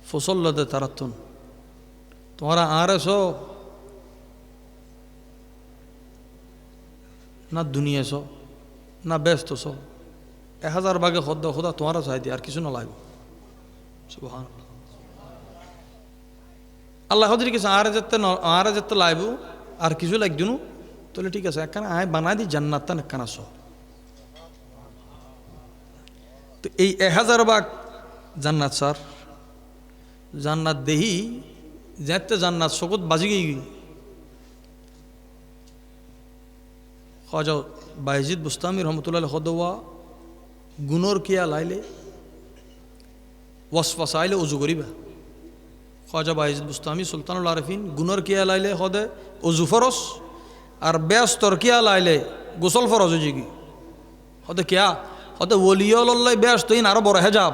ফসল দে তারাতুন তোমারা আর এসো না দুনিয়া সো না ব্যস্ত সো 1000 ভাগে খদ্দ খোদা তোমারা চাই দিয়ে আর কিছু না লাগবে সুবহানাল্লাহ আল্লাহ হজরি কিছু আর যেতে লাগবো আর কিছু লাগদিনু তাহলে ঠিক আছে একখানা আয় বানাই দি জান্নাত একখানা সহ তো এই 1000 ভাগ জান্নাত স্যার জান্নাত দেহি যেতে জান্নাত সকত বাজি গই খ্বাজা বাইজিদ বুস্তামি রহমতুল্লাহ হদওয়া গুণর কিয়া লাইলে ওয়াসফাস আইলে উজু করিবা খ্বাজা বাইজিদ বুস্তামি সুলতানুল আরিফিন গুণর কিয়া লাইলে হদে উজু ফরস আর ব্যস্তর কিয়া লাইলে গোসল ফরজ জিগি হতে কিয়া হতে ওলিয়ল্লাই ব্যস্ত ইন আরো বড় হেজাব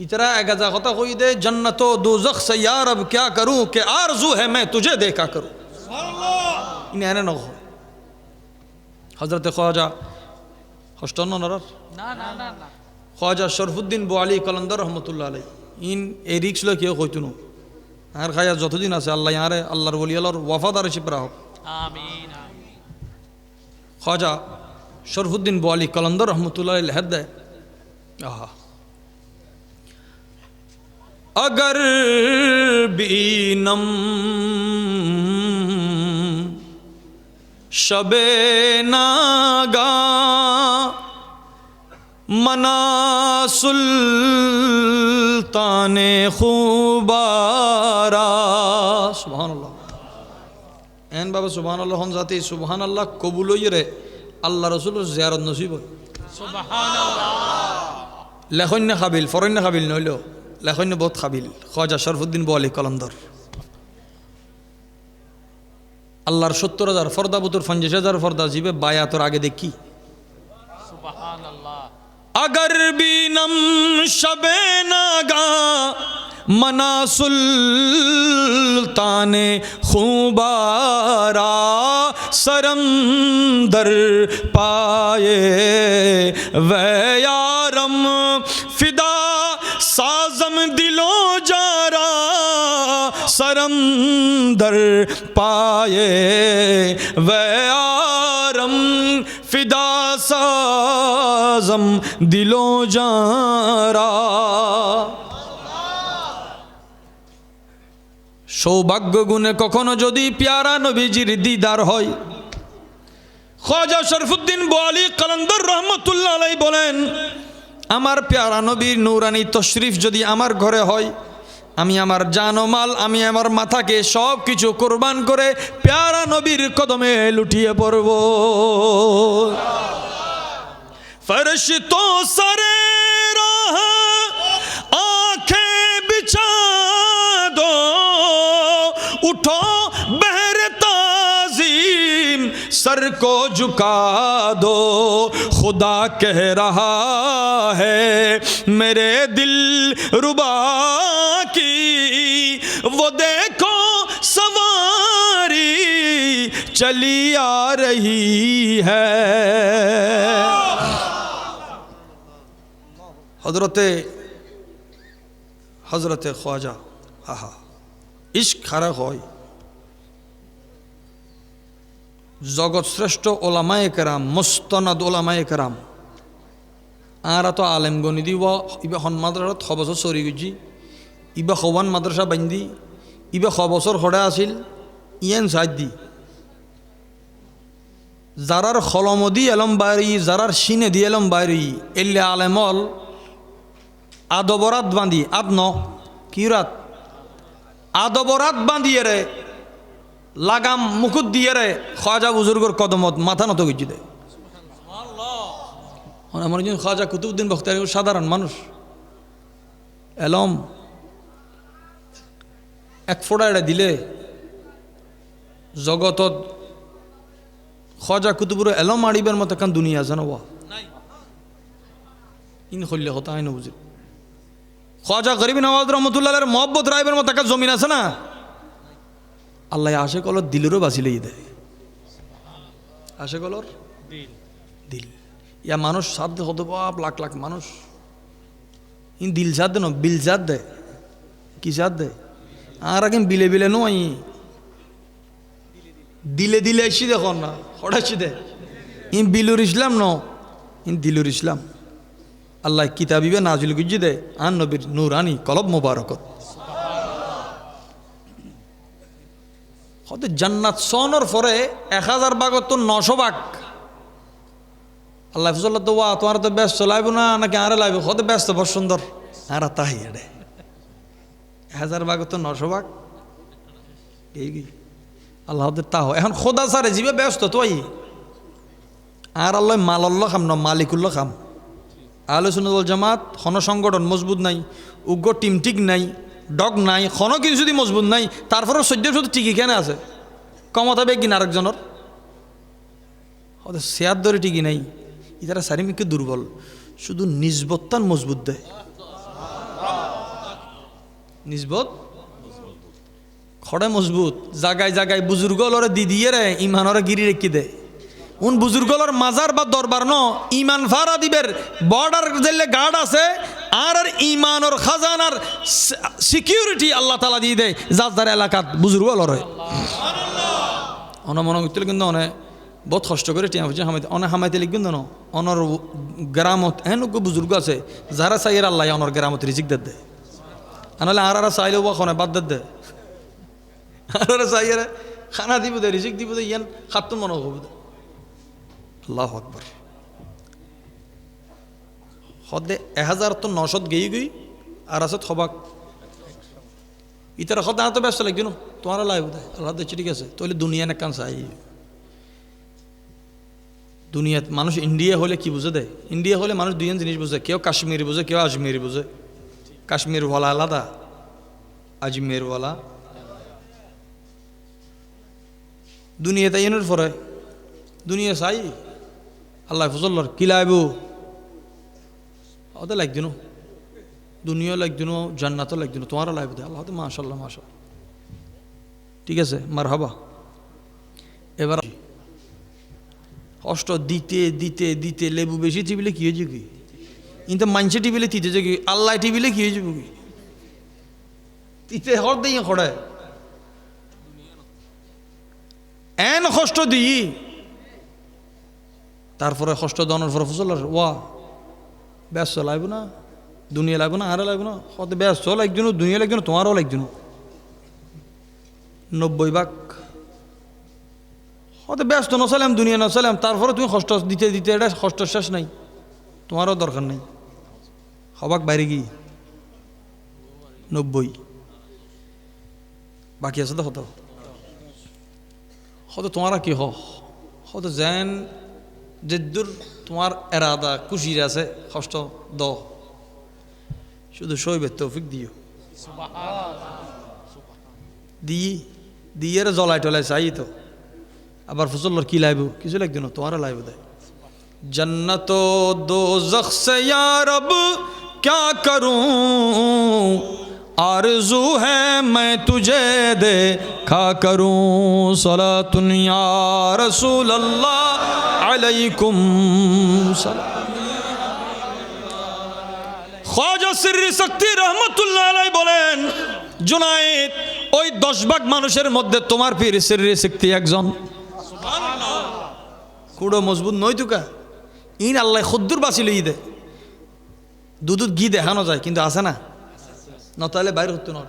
इतरा एगजा কথা কই দে जन्नत व दोजख से यार अब क्या करूं कि आरजू है मैं तुझे देखा करूं सुभान अल्लाह इन न हो हजरत ख्वाजा हस्टन ना ना ख्वाजा शरफुद्दीन बोआली कलंदर रहमतुल्लाह अलैहि इन ए रिक्स लो कियो কইতুনো আর খায়া যতদিন আছে আল্লাহ ইয়ারে আল্লাহর ওলি আল্লাহর ওয়াফাদার হিসেবে রাখো আমিন খ্বাজা শরফুদ্দীন बोआली कलंदर रहमतुल्लाह अलैहि हद आहा अगर बीनम शबे नागा मना सुल्ताने खुबारा सुभान अल्लाह एन बाबा सुभान अल्लाह हम जाते सुभान अल्लाह कबूल रे अल्लाह रसूल ज़ियारत नसीब सुभान अल्लाह लेखन काबिल फरन काबिल नइलो लेखन बहुत काबिल ख्वाजा शरफुद्दीन बोआली कलंदर আল্লাহর 70,000 ফর্দা বুতুর 50,000 ফর্দা জিবে বায়াতর আগে দেখি সুবহানাল্লাহ। अगर भी नम शबे नागा मना सुल्ताने खूबारा सरम दर पाए वे यारम फिदा साजम दिलो जारा सरम दर पाए वे यारम फिदा साजम दिलो जारा। সৌভাগ্য গুণে কখনো যদি প্যারা নবীজির দিদার হয়, খাজা শরফুদ্দিন বোয়ালি কালান্দর রহমতুল্লাহ আলাইহি বলেন, আমার প্যারা নবীর নূরানি তশরিফ যদি আমার ঘরে হয়, আমি আমার জান ও মাল, আমি আমার মাথাকে সব কিছু কোরবান করে প্যারা নবীর কদমে লুটিয়ে পড়ব। ফরিশতোं সরে রাহ आंखें बिछा दो, उठो बहर ताज़ीम सर को झुका दो, खुदा कह रहा है मेरे दिल रुबा की, वो देखो सवारी चली आ रही है। হজরতে খ্বাজা আহা ইশক খারা হয়, জগৎ শ্রেষ্ঠ ওলামায়ে কেরাম, মুস্তানাদ ওলামায়ে কেরাম, আর তো আলেম গণি দিব ইবা হন মাদ্রাসাত খবছর চরি গুজি, ইবা খবান মাদ্রাসা বান্ধি, ইবা খবছর খড়া আছিল ইয়ান সাইড দি, যারার খলমদি এলম বাড়ি, যারার সিনে দি এলম বাড়ি, এলে আলেমল আদবরাত বাঁধি আদ ন কি রাত আদবরাত বাঁধিয়ে রে লাগাম মুকুট দিয়ে রে খাজা বুজুর্গর কদমত মাথা নত গুজি দেয়। আমার খাজা কুতুবউদ্দিন বখতিয়ারি সাধারণ মানুষ, এলম এক ফোড়া এটা দিলে জগতত খাজা কুতুবুর এলম আড়িবার মতো কান দুনিয়া জানো ইন হইলে কথা হয় না বুঝি। খাজা গরিব নওয়াজ রহমতুল্লাহের মহব্বত রাইবের মতো একটা জমিন আছে না, আল্লাহ আশে কলর দিলেরও বাঁচিলেই দেয়, আশে কলর দিল ইয়া মানুষ সাধ্য হতে বাপ লাখ লাখ মানুষ ইন দিল সাধ্য ন বিল সাদ দেয়, কি সাদ দেয় আর আগে বিলে বিলে নয় দিলে দিলে এসি দেখুন না হঠাৎ দে ইন বিলুর ইসলাম ন ইন দিলুর ইসলাম। আল্লাহ কিতাবিবে নাজিল গুজি দে আন নবীর নূরানি কলব মুবারকত। হতে জান্নাত সনর পরে 1000 ভাগত তো 900 ভাগ আল্লাহ ফজল্লাহ তো ওয়া তোমার তো ব্যস্ত লাইব না নাকি আরে লাইব, হতে ব্যস্ত বড় সুন্দর আর তাই এডে 1000 ভাগত তো 900 ভাগ এই কি আল্লাহ তা হয়। এখন খোদা সারে জিবে ব্যস্ত তো আর আল্লাহ মালাল্লাহ খাম না মালিকুল্লাহ খাম। আহলে সুন্নাত ওয়াল জামাত খন সংগঠন মজবুত নাই, উগ্র টিম ঠিক নাই, ডগ নাই, খন কিছু যদি মজবুত নাই, তারপরেও সহ্য শুধু টিকি কেন আছে কমতা বে কিনা আরেকজনের হয়তো সেয়ার ধরে টিকি নাই, ইতারা সারিমিকে দুর্বল, শুধু নিজবত্তান মজবুত দেয়, নিজবত খড়ে মজবুত জাগায় জাগায় বুজুর্গলরে দিদিয়ে রে ইমানরে গিরি রেখে দেয়। উন বুজুর্গলর মাজার বা দরবার ন ইমান ফারা দিবের বর্ডার জেলে গার্ড আছে আর ইমানর খাজানার সিকিউরিটি আল্লাহ তালা দিয়ে দেয় যার যার এলাকাত বুজুর্গলর হয়। অন মনে করতে কিন্তু অনেক বহুত কষ্ট করে টিয়া হচ্ছে হামাইতে অনেক হামাইতে লিখবেন না অনর গ্রামত এন বুজুর্গ আছে যারা চাইয়ের আল্লাহ অনর গ্রামত রিজিক দে আনলে আর চাইলেও বা খনে বাদ দে আর চাইয়ের খানা দিব দে রিজিক দিব দে ইয়ান খাতুন মনে হব দে। আল্লাহু আকবার। হদে 1000 তো 900 গেই গই আর আছে থবাক ইতারা হদে তো ব্যস্ত লাগবে না তোমার লাইব দেয় আল্লাহ দেখছি ঠিক আছে তাহলে দুনিয়া না কান চাই দুনিয়াত মানুষ ইন্ডিয়া হলে কি বুঝে দেয়, ইন্ডিয়া হলে মানুষ দুইজন জিনিস বুঝে, কেউ কাশ্মীরি বুঝে কেউ আজমেরি বুঝে। কাশ্মীরওয়ালা আলাদা, আজমেরওয়ালা দুনিয়া তাই এনের পরে দুনিয়া চাই আল্লাহ ফজল্লর কি লাইব ওদের লাগদিন দুনিয়া লাগদিন জান্নাতও লাগদিন তোমারও লাইব দে আল্লাহ মাশাল্লাহ মাশাল্লাহ ঠিক আছে মার হাবা এবার কষ্ট দিতে দিতে দিতে লেবু বেশি টিবিলে কি হয়েছে কি কিন্তু মানছে টিবিলে তিতেছে কি আল্লাহ টিবিলে কি হয়েছে কি তিতে হর দিয়ে খড়ায় এন কষ্ট দিই তারপরে কষ্ট দনের পরে ফসল ওয়া ব্যস্ত লাগবে না দুনিয়া লাগবে না আরে লাগবে না হতে ব্যস্ত লাগছিল দুনিয়া লাগছিল তোমারও লাগছিল 90 ভাগ হতে ব্যস্ত নসালাম দুনিয়া নসালাম তারপরে তুমি কষ্ট দিতে দিতে এটা কষ্ট শেষ নাই তোমারও দরকার নেই হবাক বাইরে কি 90 বাকি আছে তো হতে তোমারা কি হতে যেন যেদূর তোমার এরাদা খুশির আছে কষ্ট দ শুধু শৈবের তৌফিক দিও দিয়ে জ্বলাই টলাই চাই তো আবার ফসল্লর কি লাইব কিছু লাগবে না তোমারও লাইব দেয় जन्नत दोज़ख से या रब क्या करूं आरज़ू है मैं तुझे देखा करूं सलातुन या रसूल अल्लाह अलैकुम सलाम ख्वाजा सिर्री शक्ति रहमतुल्लाह अलैहि বলেন জুনায়েদ ওই 10 ভাগ মানুষের মধ্যে তোমার পীর সিররি শক্তি একজন সুবহানাল্লাহ কুড়ো মজবুত নয় তুকা ইন আল্লাহ খুদ্দুর বাঁচিল ঈদে দুধ ঘি দেখানো যায় কিন্তু আছে না নতালে বাইরে হতো না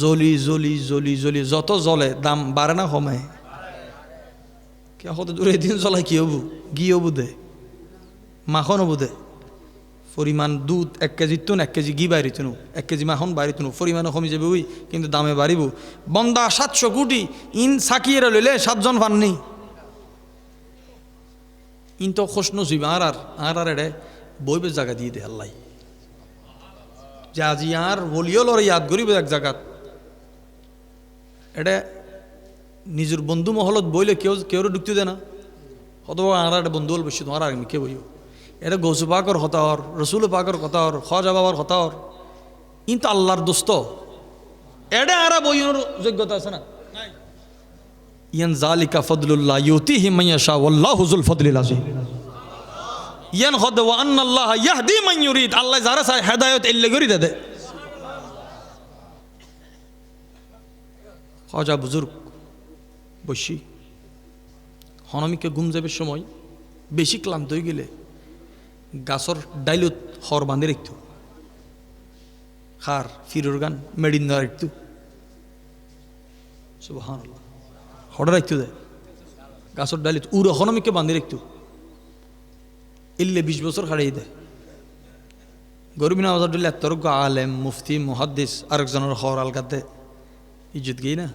জলি জলি জলি জলি যত জলে দাম বাড়ে না কমে কে কত দূরে দিন জ্বলাই কি হবু ঘি হবু দে মাখন হবু দে পরিমাণ দুধ 1 কেজি তুন 1 কেজি ঘি বাইরে তুনু 1 কেজি মাখন বাইরে তুনু পরিমাণও কমে যাবে ওই কিন্তু দামে বাড়িব বন্দা 700 কোটি ইন সাকিয়ে লইলে 7 জন পাননি ইন তো খুশ নসিব আর এডে বইবে জায়গা দিয়ে দে আল্লাহ যে আজি আর বলিও লড়ে ইয়াদ করিব এক জায়গাত এটা নিজের বন্ধু মহলত বইলে কেউ ঢুকতে দে না অথবা আর একটা বন্ধু হল বেশি তোমার আর কে বইও এটা গৌসু পাকর হতাওর রসুল পাকর হতাওর খাজা বাবার হতাওর কিন্তু আল্লাহর দোস্ত এটা আর বইয়ের যোগ্যতা আছে না ইয়ান জালিকা ফদলুল্লাহ ইউতিহি মান ইয়াশা ওয়াল্লাহু যুল ফদলিল আযীম ইয়ান খদ ওয়া আন্নাল্লাহ ইয়াহদি মান ইউরিদ আল্লাহ যারা চায় হেদায়েত এল্লে করি দে খাজা বুজুর্গ বসি হনমিকে ঘুম যাবার সময় বেশি ক্লান্ত হয়ে গেলে গাছর ডাইলত হর বাঁধে রাখত খার ফিরোর গান মেডিন দেওয়া রাখত সুবহানাল্লাহ হঠাৎ রাখতে দেয় গাছর ডাইলত উড় হনমিকে বাঁধে রাখত ইল্লে 20 বছর খাড়িয়ে দেয় গরিবিনা আজাদুল্লাহ এতরজ্ঞ আলেম মুফতি মুহাদ্দিস আরেকজনের হর আলগাতে ইজ্জত গই না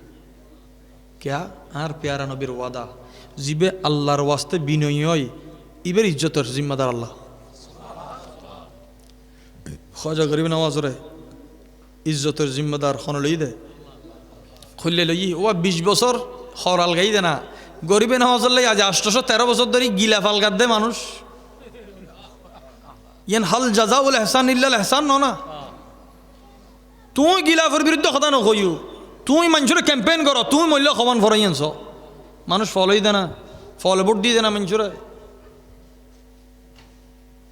क्या আর প্যারা নবীর ওয়াদা জিবে আল্লাহর ওয়াস্তে বিনয়ী হয় ইবের ইজ্জতের জিম্মাদার আল্লাহ খাজা গরিব নওয়াজরে ইজ্জতের জিম্মাদার খন লই দে খুললে লই ও 20 বছর হরাল গাই দে না গরিবে নওয়াজর লাই আজ 813 বছর ধরে গিলা ফালগাত দে মানুষ ইয়ান হাল জাযাউল ইহসান ইল্লাল ইহসান না তুই গিলাফের বিরুদ্ধে কথা নকইও তুই মানুষের ক্যাম্পেইন করো তুই মূল্য সমান ফরাই আনছ মানুষ ফলই দে না ফল ভোট দিয়ে দে না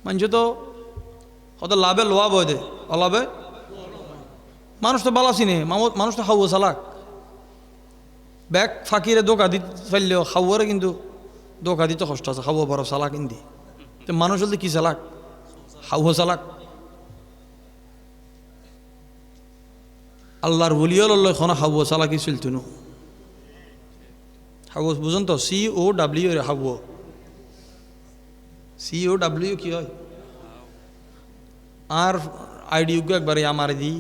মানুষ তো কত লাভে লোয়া বই দে অলাভে মানুষ তো বালা চিনে মানুষ তো খাওয়া চালাক ব্যাগ ফাঁকিরে দোকা দিতে ফেললেও খাওয়ারে কিন্তু দোকা দিতে কষ্ট আছে খাওয়া বড় চালাক ইন্দি তো মানুষ বলতে কি চালাক খাওয়া চালাক আল্লাহর বলিও লল্ল এখনো হাবো চালাকি চলতো নো হাবো বুঝুন তো COW রে হাবো COW কি হয় আর আইডি একবারে আমার দি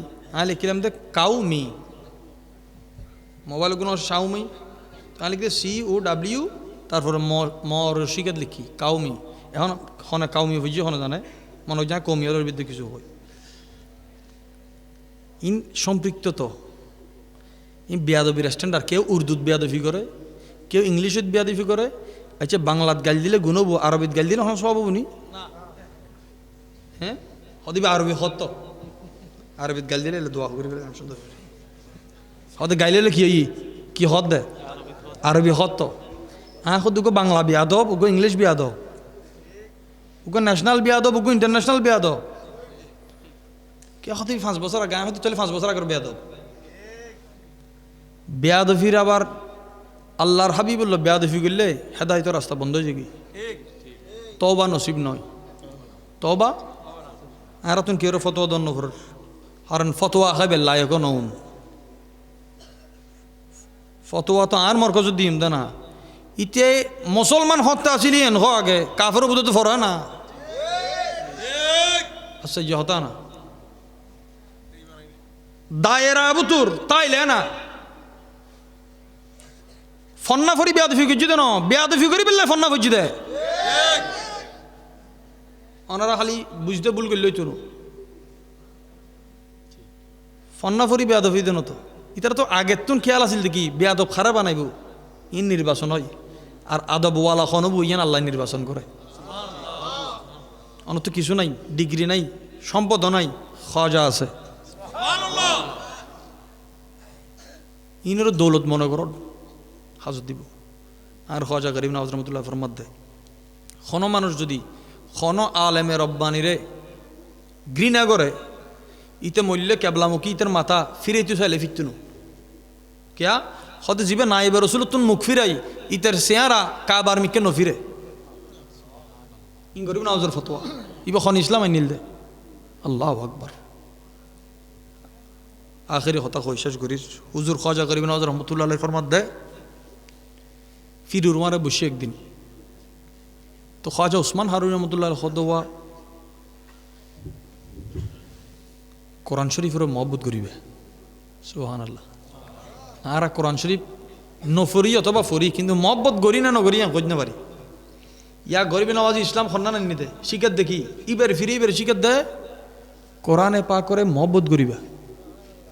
লিখলাম দেখ কাউমি মোবাইল কোনো শাউমি লিখতে COW তারপরে শিকাত লিখি কাউমি এখন খনে কাউমি বুঝি হনে জানে মনে হয় কমিয়র বিরুদ্ধে কিছু হয় ইন সম্পৃক্ত তো ইন বেয়াদবির স্ট্যান্ডার্ড কেউ উর্দুত বেয়াদবি করে কেউ ইংলিশত বেয়াদফি করে, আচ্ছা বাংলাত গাল দিলে গুণবো, আরবিত গাল দিলে হ্যাঁ সব হবনি। হ্যাঁ হদিবা আরবি হত, আরবিত গাল দিলে দোয়া করি হতে গাইলে কি কি হদ দেয় আরবি হত। হ্যাঁ খুদ ওকে বাংলা বিয়াদব, ওকে ইংলিশ বিয়াদব, ওকে ন্যাশনাল বিয়াদব, ওকে ইন্টারন্যাশনাল বিয়াদব। কে হতে 5 বছর আগে হয়তো চলে 5 বছর আগের বেয়াদব। বেয়াদফির আবার আল্লাহর হাবিবুল্লাহ বেয়াদফি করলে হেদায়তের রাস্তা বন্ধ হয়ে যাবে। তওবা নসিব নয়, তওবা আর তুন কেউ ফতোয়া দন্ন কর, কারণ ফতোয়া খাইবে লায়ক নউন। ফতোয়া তো আর মরকজ দিম দে না। ইতে মুসলমান হত্যা আসিলি এন আগে কাফের বুঝতে ফরা না, আচ্ছা যে হতা না দায়েরা বুতুর তাইলে না ফন্না ফরি বেয়াদফি করছি দেন, বেয়াদফি করি বললে ফন্না করছি দে। ওনারা খালি বুঝতে ভুল করলেই তো ফন্না ফরি বেয়াদফি দেন। তো ইতারা তো আগের তুন খেয়াল আছিল দেখি বেয়াদব খারাপ বানাইব, ইন নির্বাচন হয় আর আদবওয়ালা খনবু ইয়ান আল্লাহ নির্বাচন করে। অন্য তো কিছু নাই, ডিগ্রি নাই, সম্পদ নাই, খাজা আছে। ইনেরও দৌলত মনে করো হাজত দিব। আর খাজা গরিব নওয়াজ রহমতুল্লাহ ফরমাত দেয়, খন মানুষ যদি খন আলেমে রব্বানিরে ঘৃণা করে, ইতে মূল্যে কেবলামুখী ইতের মাথা ফিরে তো চাইলে ফিরতুন কেয়া হতে জীবে না এবার রসুল তুন মুখ ফিরাই ইতের চেয়ারা কাবার মিকে নফিরে। ইন গরিব নওয়াজের ফতোয়া ইবা খন ইসলাম আইনিল দে। আল্লাহ আকবার। আখেরি হতা কই শেষ করিস হুজুর খাজা গরিব নওয়াজ রহমতুল্লাহ ফরমাত দেয়, ফিরুর মারে বসে একদিন তো খাজা উসমান হারুন রহমতুল্লাহ খদওয়া কোরআন শরীফেরও মহব্বত করিবে। সুবহানাল্লাহ। আর কোরআন শরীফ নফরি অথবা ফরি, কিন্তু মহব্বত গড়ি না নগরি খোঁজ না পারি। ইয়া গরিব নওয়াজ ইসলাম খন্না নিতে শিকার দেখি ইবার ফিরে ইবার শিকার দেয় কোরআনে পা করে মহব্বত করিবা।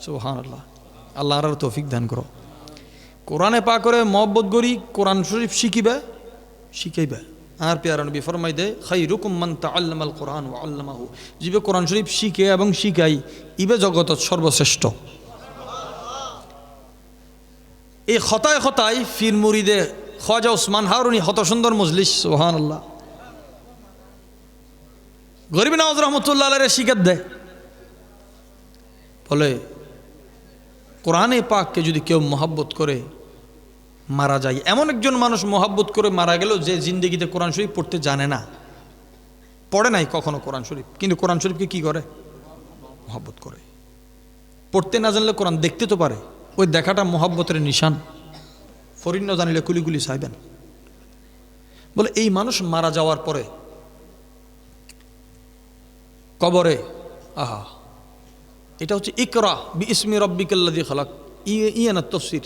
সুবহানাল্লাহ। আল্লাহর তৌফিক দান করো। কোরআনে পা করে মহব্বত করি, কোরআন শরীফ শিখিবা শিখাইবা। আর পেয়ারা নবী ফরমাই দে খাইরুকুম মান তাআল্লামাল কোরআন ওয়া আল্লামাহু, যিবে কোরআন শরীফ শিখে এবং শিখাই ইবে জগতত সর্বশ্রেষ্ঠ। এই খতায় খতায় ফির মুরিদে খাজা উসমান হারুনি হত সুন্দর মজলিস। সুবহানাল্লাহ। গরিব নওয়াজ রহমতুল্লাহ আলাইহির শিকার দেয়, বলে কোরআনে পাককে যদি কেউ মহব্বত করে মারা যায়, এমন একজন মানুষ মহব্বত করে মারা গেল যে জিন্দেগিতে কোরআন শরীফ পড়তে জানে না, পড়ে নাই কখনো কোরআন শরীফ, কিন্তু কোরআন শরীফকে কি করে মহব্বত করে। পড়তে না জানলে কোরআন দেখতে তো পারে, ওই দেখাটা মহব্বতের নিশান। ফরিন না জানিলে কুলিগুলি চাইবেন। বলে এই মানুষ মারা যাওয়ার পরে কবরে, আহা এটা হচ্ছে ইকরা বিইসমি রাব্বিকাল্লাযী খালাক, ইয়ানা তাফসীর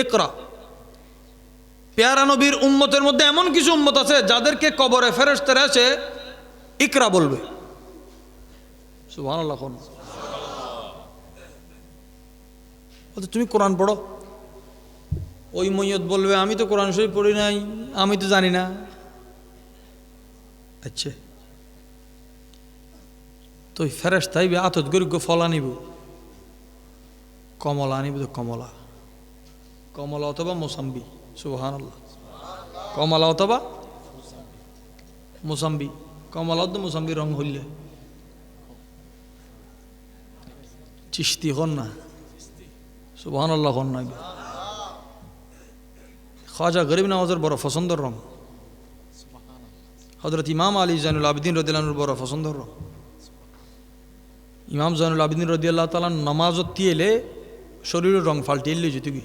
ইকরা। পেয়ারা নবীর উম্মতের মধ্যে এমন কিছু উম্মত আছে যাদেরকে কবরে ফেরেশতারা এসে ইকরা বলবে। সুবহানাল্লাহ। বলতে তুমি কোরআন পড়ো, ওই মইয়ত বলবে আমি তো কোরআন শরীফ পড়ি নাই, আমি তো জানি না। আচ্ছা তো ফেরেশতা আইবে আতত গরিব ফল আনিব, কমলা আনিব, তো কমলা কমলা অথবা মোসাম্বি। সুবহানাল্লাহ। কমলা অথবা মোসাম্বি, কমলা তো মোসাম্বি রং হইলে চিস্তি হন না। সুবহানাল্লাহ হন না। খাজা গরিব নওয়াজের বড় পছন্দের রং, হযরত ইমাম আলী জাইনুল আবেদিন রাদিয়াল্লাহু আনহুর বড় পছন্দের রং। ইমাম জাইনুল আবেদিন রাদিয়াল্লাহু তাআলা নামাজত তিয়েলে শরীরের রং ফাল্টিয়ে যেত কি।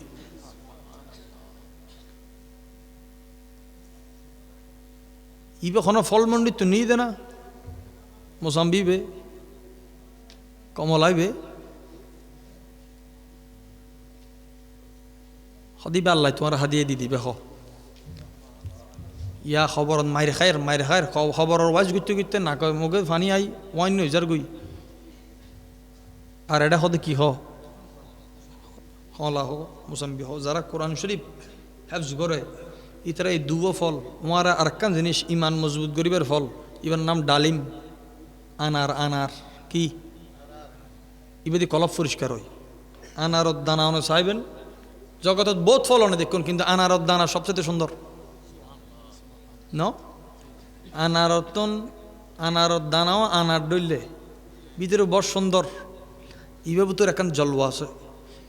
ইবে কোনো ফলমন্ডিত তো নিয়ে দে না, মোসাম্বিবে কমলাইবে হদিবে আল্লাহ তোমার হাদিয়ে দি দিবে। ইয়া খবর মাইরে খায়ের খবরের ওয়াজ করতে করতে না কয় মুখে ফানি আই ওয়াইন নইজার গই। আর এটা হতে কি হলা হোক মোসাম্বি হোক, যারা কোরআন শরীফ হেফজ করে ইতারা এই দুবো ফল আমার আরেকখান জিনিস ইমান মজবুত গরিবের ফল ইবার নাম ডালিম আনার কি ইবাদি কলব পরিষ্কার হয় আনারত দানা অনে চাইবেন জগতত বহুত ফল অনে দেখুন কিন্তু আনারত দানা সবচেয়ে সুন্দর ন আনারত দানাও আনার ডইলে ভিতরে বড় সুন্দর ইভাবে তোর এখন জলওয়া আছে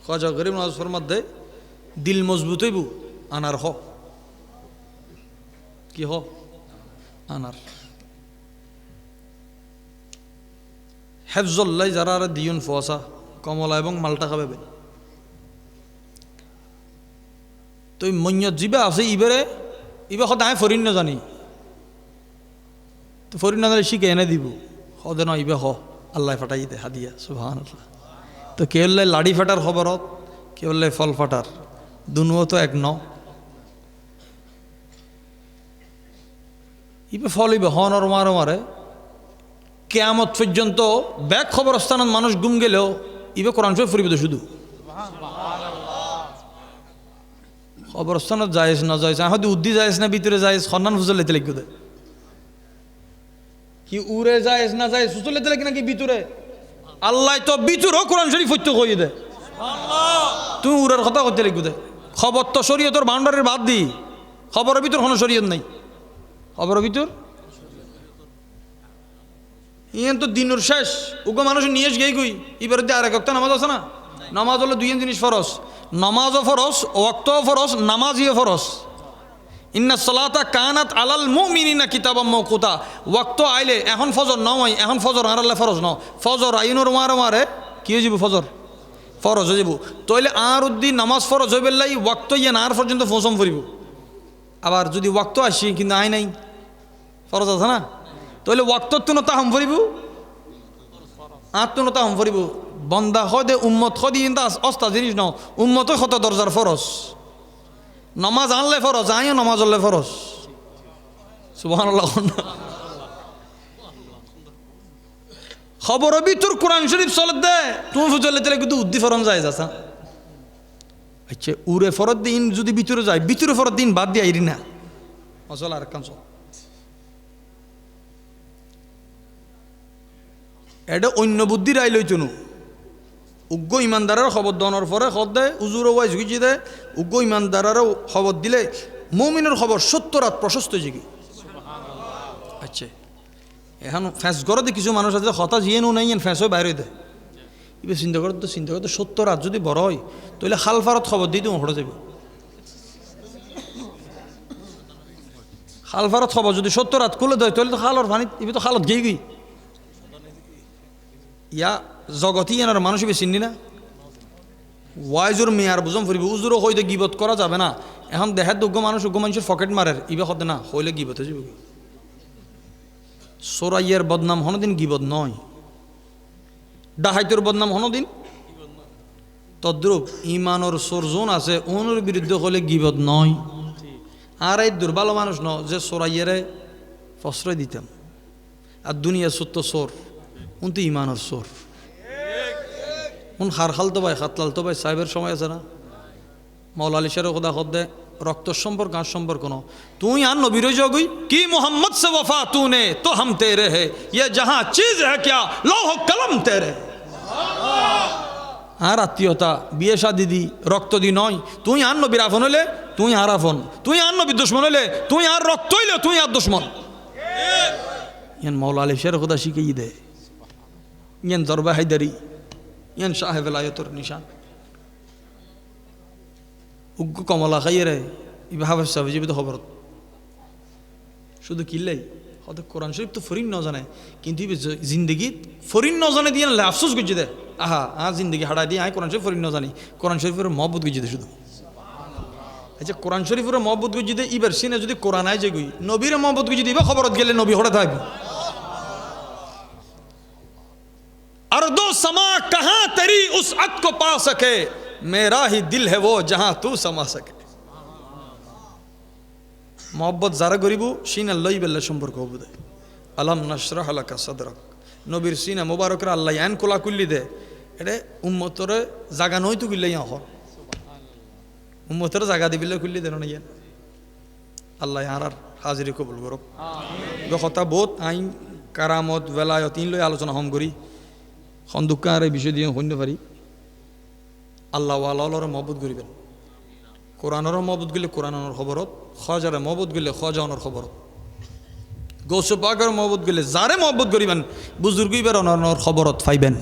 খাজা গরিব নওয়াজের মধ্যে দিল মজবুত হইব আনার কি আনার হেফজল্লাই যারা আর দিয়ন ফসা কমলা এবং মালটা খাবে তো মঞ্জত জিবা আছে ইবারে সদায় ফরিন না জানি তো ফরিন না জানি শিখে এনে দিব সদে ন ইবে আল্লাহ ফাটাই দে হাদিয়া সুবহানাল্লাহ তো কেউল্লাই লাড়ি ফাটার খবরত কেউল্লাই ফল ফাটার দুনুও তো এক ন ইবে ফল ইবে হনর মারে কেয়ামত পর্যন্ত ব্যাগ খবরস্থানত মানুষ গুম গেলেও ইবে কোরআন শরীফ ফুরিবে তো শুধু খবরস্থানত যাইস না যাইস হয়তো উদ্দি যাইস না ভিতরে যাইস খন্নান ফুসল লেতে লিখবে দে কি উড়ে যাইস না যাইস ফুসল লেতে লিখি নাকি ভিতরে আল্লাহ তো ভিতরেও কোরআন শরীফ ফত্য কই দে তুই উড়ার কথা করতে লিখবে দে খবর তো শরীয়তর বাউন্ডারির বাদ দি খবরের ভিতর কোনো শরীয়ত নাই খবরের ভিতর ইয়েন তো দিনুর শেষ উগো মানুষ নিয়েস গেই গই এবার দিয়ে আরেক একটা নামাজ আছে না নামাজ হলো দুই জিনিস ফরজ নামাজও ফরজ ওয়াক্তও ফরজ নামাজিও ফরজ ইন্না সালাতা কানাত আলাল মুমিনিনা কিতাবাম মাওকুতা ওয়াক্ত আইলে এখন ফজর নয় এখন ফজর আরাল্লাহ ফরজ ন ফজর আইনুর মারে কি হয়ে যাব ফজর ফরজ হয়ে যাব তাইলে আর উদ্দিন নামাজ ফরজ হইবে লাই ওয়াক্ত ইয়ে না আর পর্যন্ত ফসম ফরিব আবার যদি ওয়াক্ত আসি কিন্তু আই নাই ফরজ আছে না তাহলে ওয়াক্তর তো নতা হাম ফরিব আত্ম নতা হাম ফরিব বন্দা হদে উম্মত হদি কিন্তু অস্তা জিনিস ন উম্মত কত দরজার ফরজ নমাজ আনলে ফরজ আইও নমাজ আনলে ফরজ সুবহানাল্লাহ খবর ভিতর কোরআন শরীফ চলে দে তুমি ফুজলে তেলে কিন্তু উদ্দি ফরম যায় যাসা আচ্ছা উরে ফরদ দিন যদি ভিতরে যায় ভিতরে ফরদ দিন বাদ দিয়ে আইরি না অচল আর কাঞ্চ এটা অন্য বুদ্ধির আই লইতনু উগ্র ইমানদারের খবর দনের পরে খবর দেয় উজুরও ওয়াইজ গুজি দেয় উগ্র ইমানদারেরও খবর দিলে মুমিনের খবর 70 রাত প্রশস্ত জিগি আচ্ছা এখন ফ্যাঁস গড়ে কিছু মানুষ আছে হতা জিয়ে নো নাই ফ্যাঁস হয়ে বাইরে দেয় এবার চিন্তা করতে 70 রাত যদি বড় হয় তাহলে খালফারত খবর দিই তুমি হড়ে যাবে খালফারত খবর যদি 70 রাত খুলে দেয় তাহলে তো খালর পানি এবার তো খালত গিয়ে গই ইয়া জগতই এনার মানুষ চিনি না ওয়াইজুর মেয়ার বুঝম ফুরিব উজুরও হইতে গিবত করা যাবে না এখন দেখার যোগ্য মানুষের পকেট মারের ইবে হতে না হইলে গিবত হয়ে যাবে সোরাইয়ের বদনাম হনদিন গিবত নয় ডাহাইতের বদনাম হনদিন তদ্রুপ ইমানোর সরজন আছে ওনোর বিরুদ্ধে হলে গিবত নয় আর এই দুর্বল মানুষ ন যে সোরাইয়েরে প্রশ্রয় দিতাম আর দুনিয়া সত্য সোর উনতো ইমানোর সোর উন হার হালতো ভাই হাতলাল তো ভাই সাহেবের সময় আছে না মৌলা আলী শের খোদা খদ্দে রক্ত সম্পর্ক আর সম্পর্ক ন তুই আর নবীর জগই কি মোহাম্মদ সে ওফা তूने तो हम तेरे है ये जहां चीज है क्या लौह कलम तेरे আর আত্মীয়তা বিয়ে শাদি দি রক্ত দি নয় তুই আর নবীর আফন হইলে তুই আর আফন তুই আর নবীর দুশ্মন হইলে তুই আর রক্ত হইলে তুই আর দুশ্মন ইয়ান মৌলা আলী শের খোদা শিখিয়ে দে ইয়ান দরবা হায়দারি ইয়ান সাহেব আলায়তর নিশান উগ্র কমলা খাইয়ে রে ইভাবে সাহেব জীবিত খবর শুধু কিল্লাই হয়তো কোরআন শরীফ তো ফরিন ন জানে কিন্তু জিন্দগি ফরিন ন জানে দিয়ে না আফসোস করছে দে আহা জিন্দগি হাড়াই দিয়ে আয় কোরআন শরীফ ফরিন ন জানি কোরআন শরীফের মহব্বত গুজি দে শুধু আচ্ছা কোরআন শরীফের মহব্বত গুজি দে ইবার সিনে যদি কোরআন আয় যে গুই নবীর মহব্বত গুজি দিবে খবরত গেলে নবী হঠাৎ থাকবে अर्दो समा कहाँ तेरी उस अत को पा सके मेरा ही दिल है वो जहां तू समा सके मोहब्बत जारा गरीबू सीना लई बेल्ला সম্পর্ক হবে আলম নাশরাহ লাকা সাদরাক নবীর সিনা মুবারক রা আল্লাহ ইয়ান কোলা কুল্লি দে এটা উম্মতরে জাগা নই তো গিলাই হর উম্মতের জায়গা দিবিলে খুললি দেন না ইয়ান আল্লাহ আর হাজিরি কবুল করব কথা বহুত আইন কারামত বেলায়ত ইন লই আলোচনা হম করি সন্দুকার এই বিষয় দিয়ে শুনতে পারি আল্লাহ আল্লাহর মহব্বত করিবেন কোরআনের মহব্বত গেলে কোরআনের খবরত খজার মহব্বত গেলে খজানের খবরত গৌস পাকের মহব্বত গেলে যারে মহব্বত করিবেন বুজুর্গ ইবার অনর খবরত পাইবেন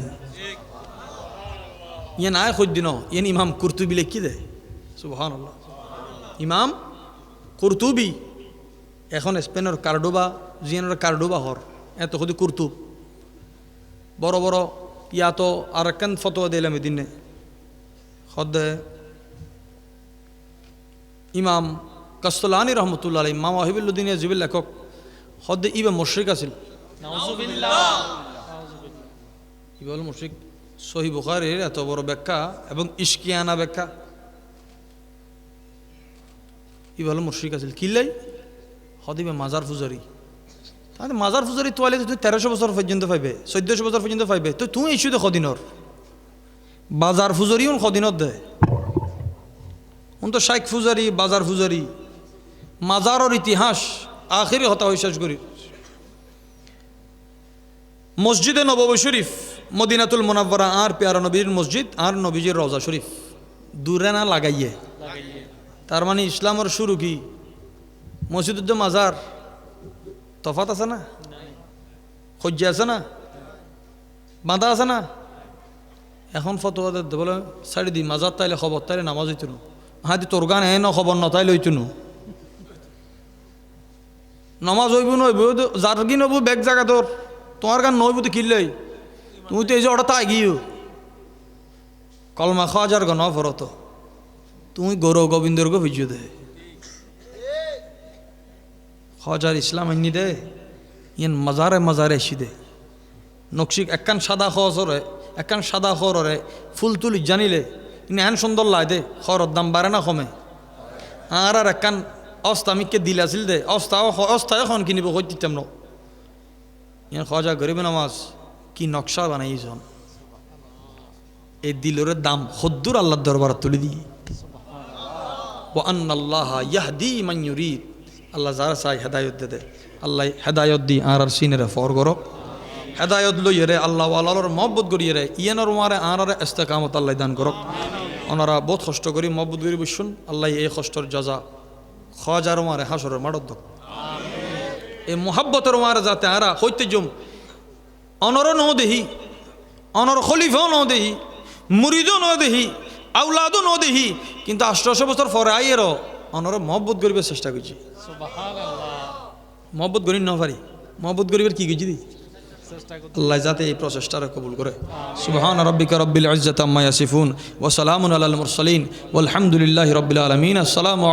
ইয়ে নাই দিন ইয়েন ইমাম কুরতুবি লিখি দেয় সুবহানাল্লাহ ইমাম কুরতুবি এখন স্পেনের কার্ডোবা জিয়ানের কার্ডোবা হর এত খুদি কুরতুব বড় বড় ইয়া তো আর একখান ফতোয়া দিলাম এদিনে হদে ইমাম কাস্তলানি রহমতুল্লাহ আলাই ইমাম ওয়াহিবুল্লাদিন জিবিল লেখক হদে ইবা মুশরিক আছিল ইবা হল মুশরিক সহিহ বুখারীর এত বড় ব্যাখ্যা এবং ইশকিয়ানা ব্যাখ্যা ইবা হল মুশরিক আছিল কিলাই হদিবে মাজার ফুজারি তাহলে মাজার ফুজারি তোয়ালে তুই 1300 বছর পর্যন্ত পাইবে 1400 বছর পর্যন্ত পাইবে তো তুই ইস্যু দে খদিনর বাজার ফুজারিও খদিনত দে তো শাইখ ফুজারি বাজার ফুজারি মাজারর ইতিহাস আখিরি হতা বিশ্বাস করি মসজিদে নববী শরীফ মদিনাতুল মুনাওয়ারা আর পেয়ারা নবীর মসজিদ আর নবীজির রওজা শরীফ দূরে না লাগাইয়ে তার মানে ইসলামের শুরু কি মসজিদ মাজার তফাত আছে না খজ্জা আছে না বাঁধা আছে না এখন ফতোয়া বলে সাইড দি মাজার তাইলে খবর তাইলে নামাজ হইতো না হাতি তোর গান এ ন খবর নতাই লইতো না নামাজ হইব নইব যার কি নব বেগ জায়গা তোর তোমার গান নইব তো কিনলেই তুমি তো এই যে ওটা তাই গিয়েও কলমা খাওয়ার গণ ফরত তুমি গৌরব গোবিন্দর গো ভিজু দে হজার ইসলাম আইনি দে ইয়ান মাজারে মাজারে এসি দে নকশিক একখান সাদা খরে একখান সাদা খরে ফুল তুলি জানিলে ইনি এন সুন্দর লাই দে খরর দাম বাড়ে না কমে আর আর একখান অস্তা আমিকে দিল আসিল দে অস্তায় এখন কিনিব হই দিতাম ন ইয়ান খজা গরিব নামাজ কি নকশা বানাইছন এই দিলরের দাম হদ্দুর আল্লাহর দরবার তুলি দি ওয়া আন্নাল্লাহ ইয়াহদি মান ইউরিদ আল্লাহ যারা চাই হেদায়ত দে আল্লাহ হেদায়ত দি আর সিনের ফর করক হেদায়ত লইয়ে রে আল্লাহ আল্লাহর মহব্বত করিয়ে রে ইয়ানোর মারে আর ইস্তেকামত আল্লাহ দান করক ওনারা বহুত কষ্ট করি মহব্বত করি বুঝুন আল্লাহ এই কষ্টর জাজা খজার মারে হাসরের মাড়ত দক এই মোহাব্বতের মারে যাতে আরা হইতে জম অনর ন দেহি অনর খলিফাও ন দেহি মুরিদও ন দেহি আউলাদও ন দেহি কিন্তু 800 বছর পরে আইয়েরও অনর মহব্বত করিবার চেষ্টা করছি মহব্বত করি ন পারি মহব্বত করিবার কি গেছি দি আল্লাহ যাতে এই প্রচেষ্টারে কবুল করে সুবহান রাব্বিকা রব্বিল ইজ্জাতি আম্মা ইয়াসিফুন ওয়া সালামুন আলাল মুরসালিন ওয়াল হামদুলিল্লাহি রাব্বিল আলামিন আসসালামু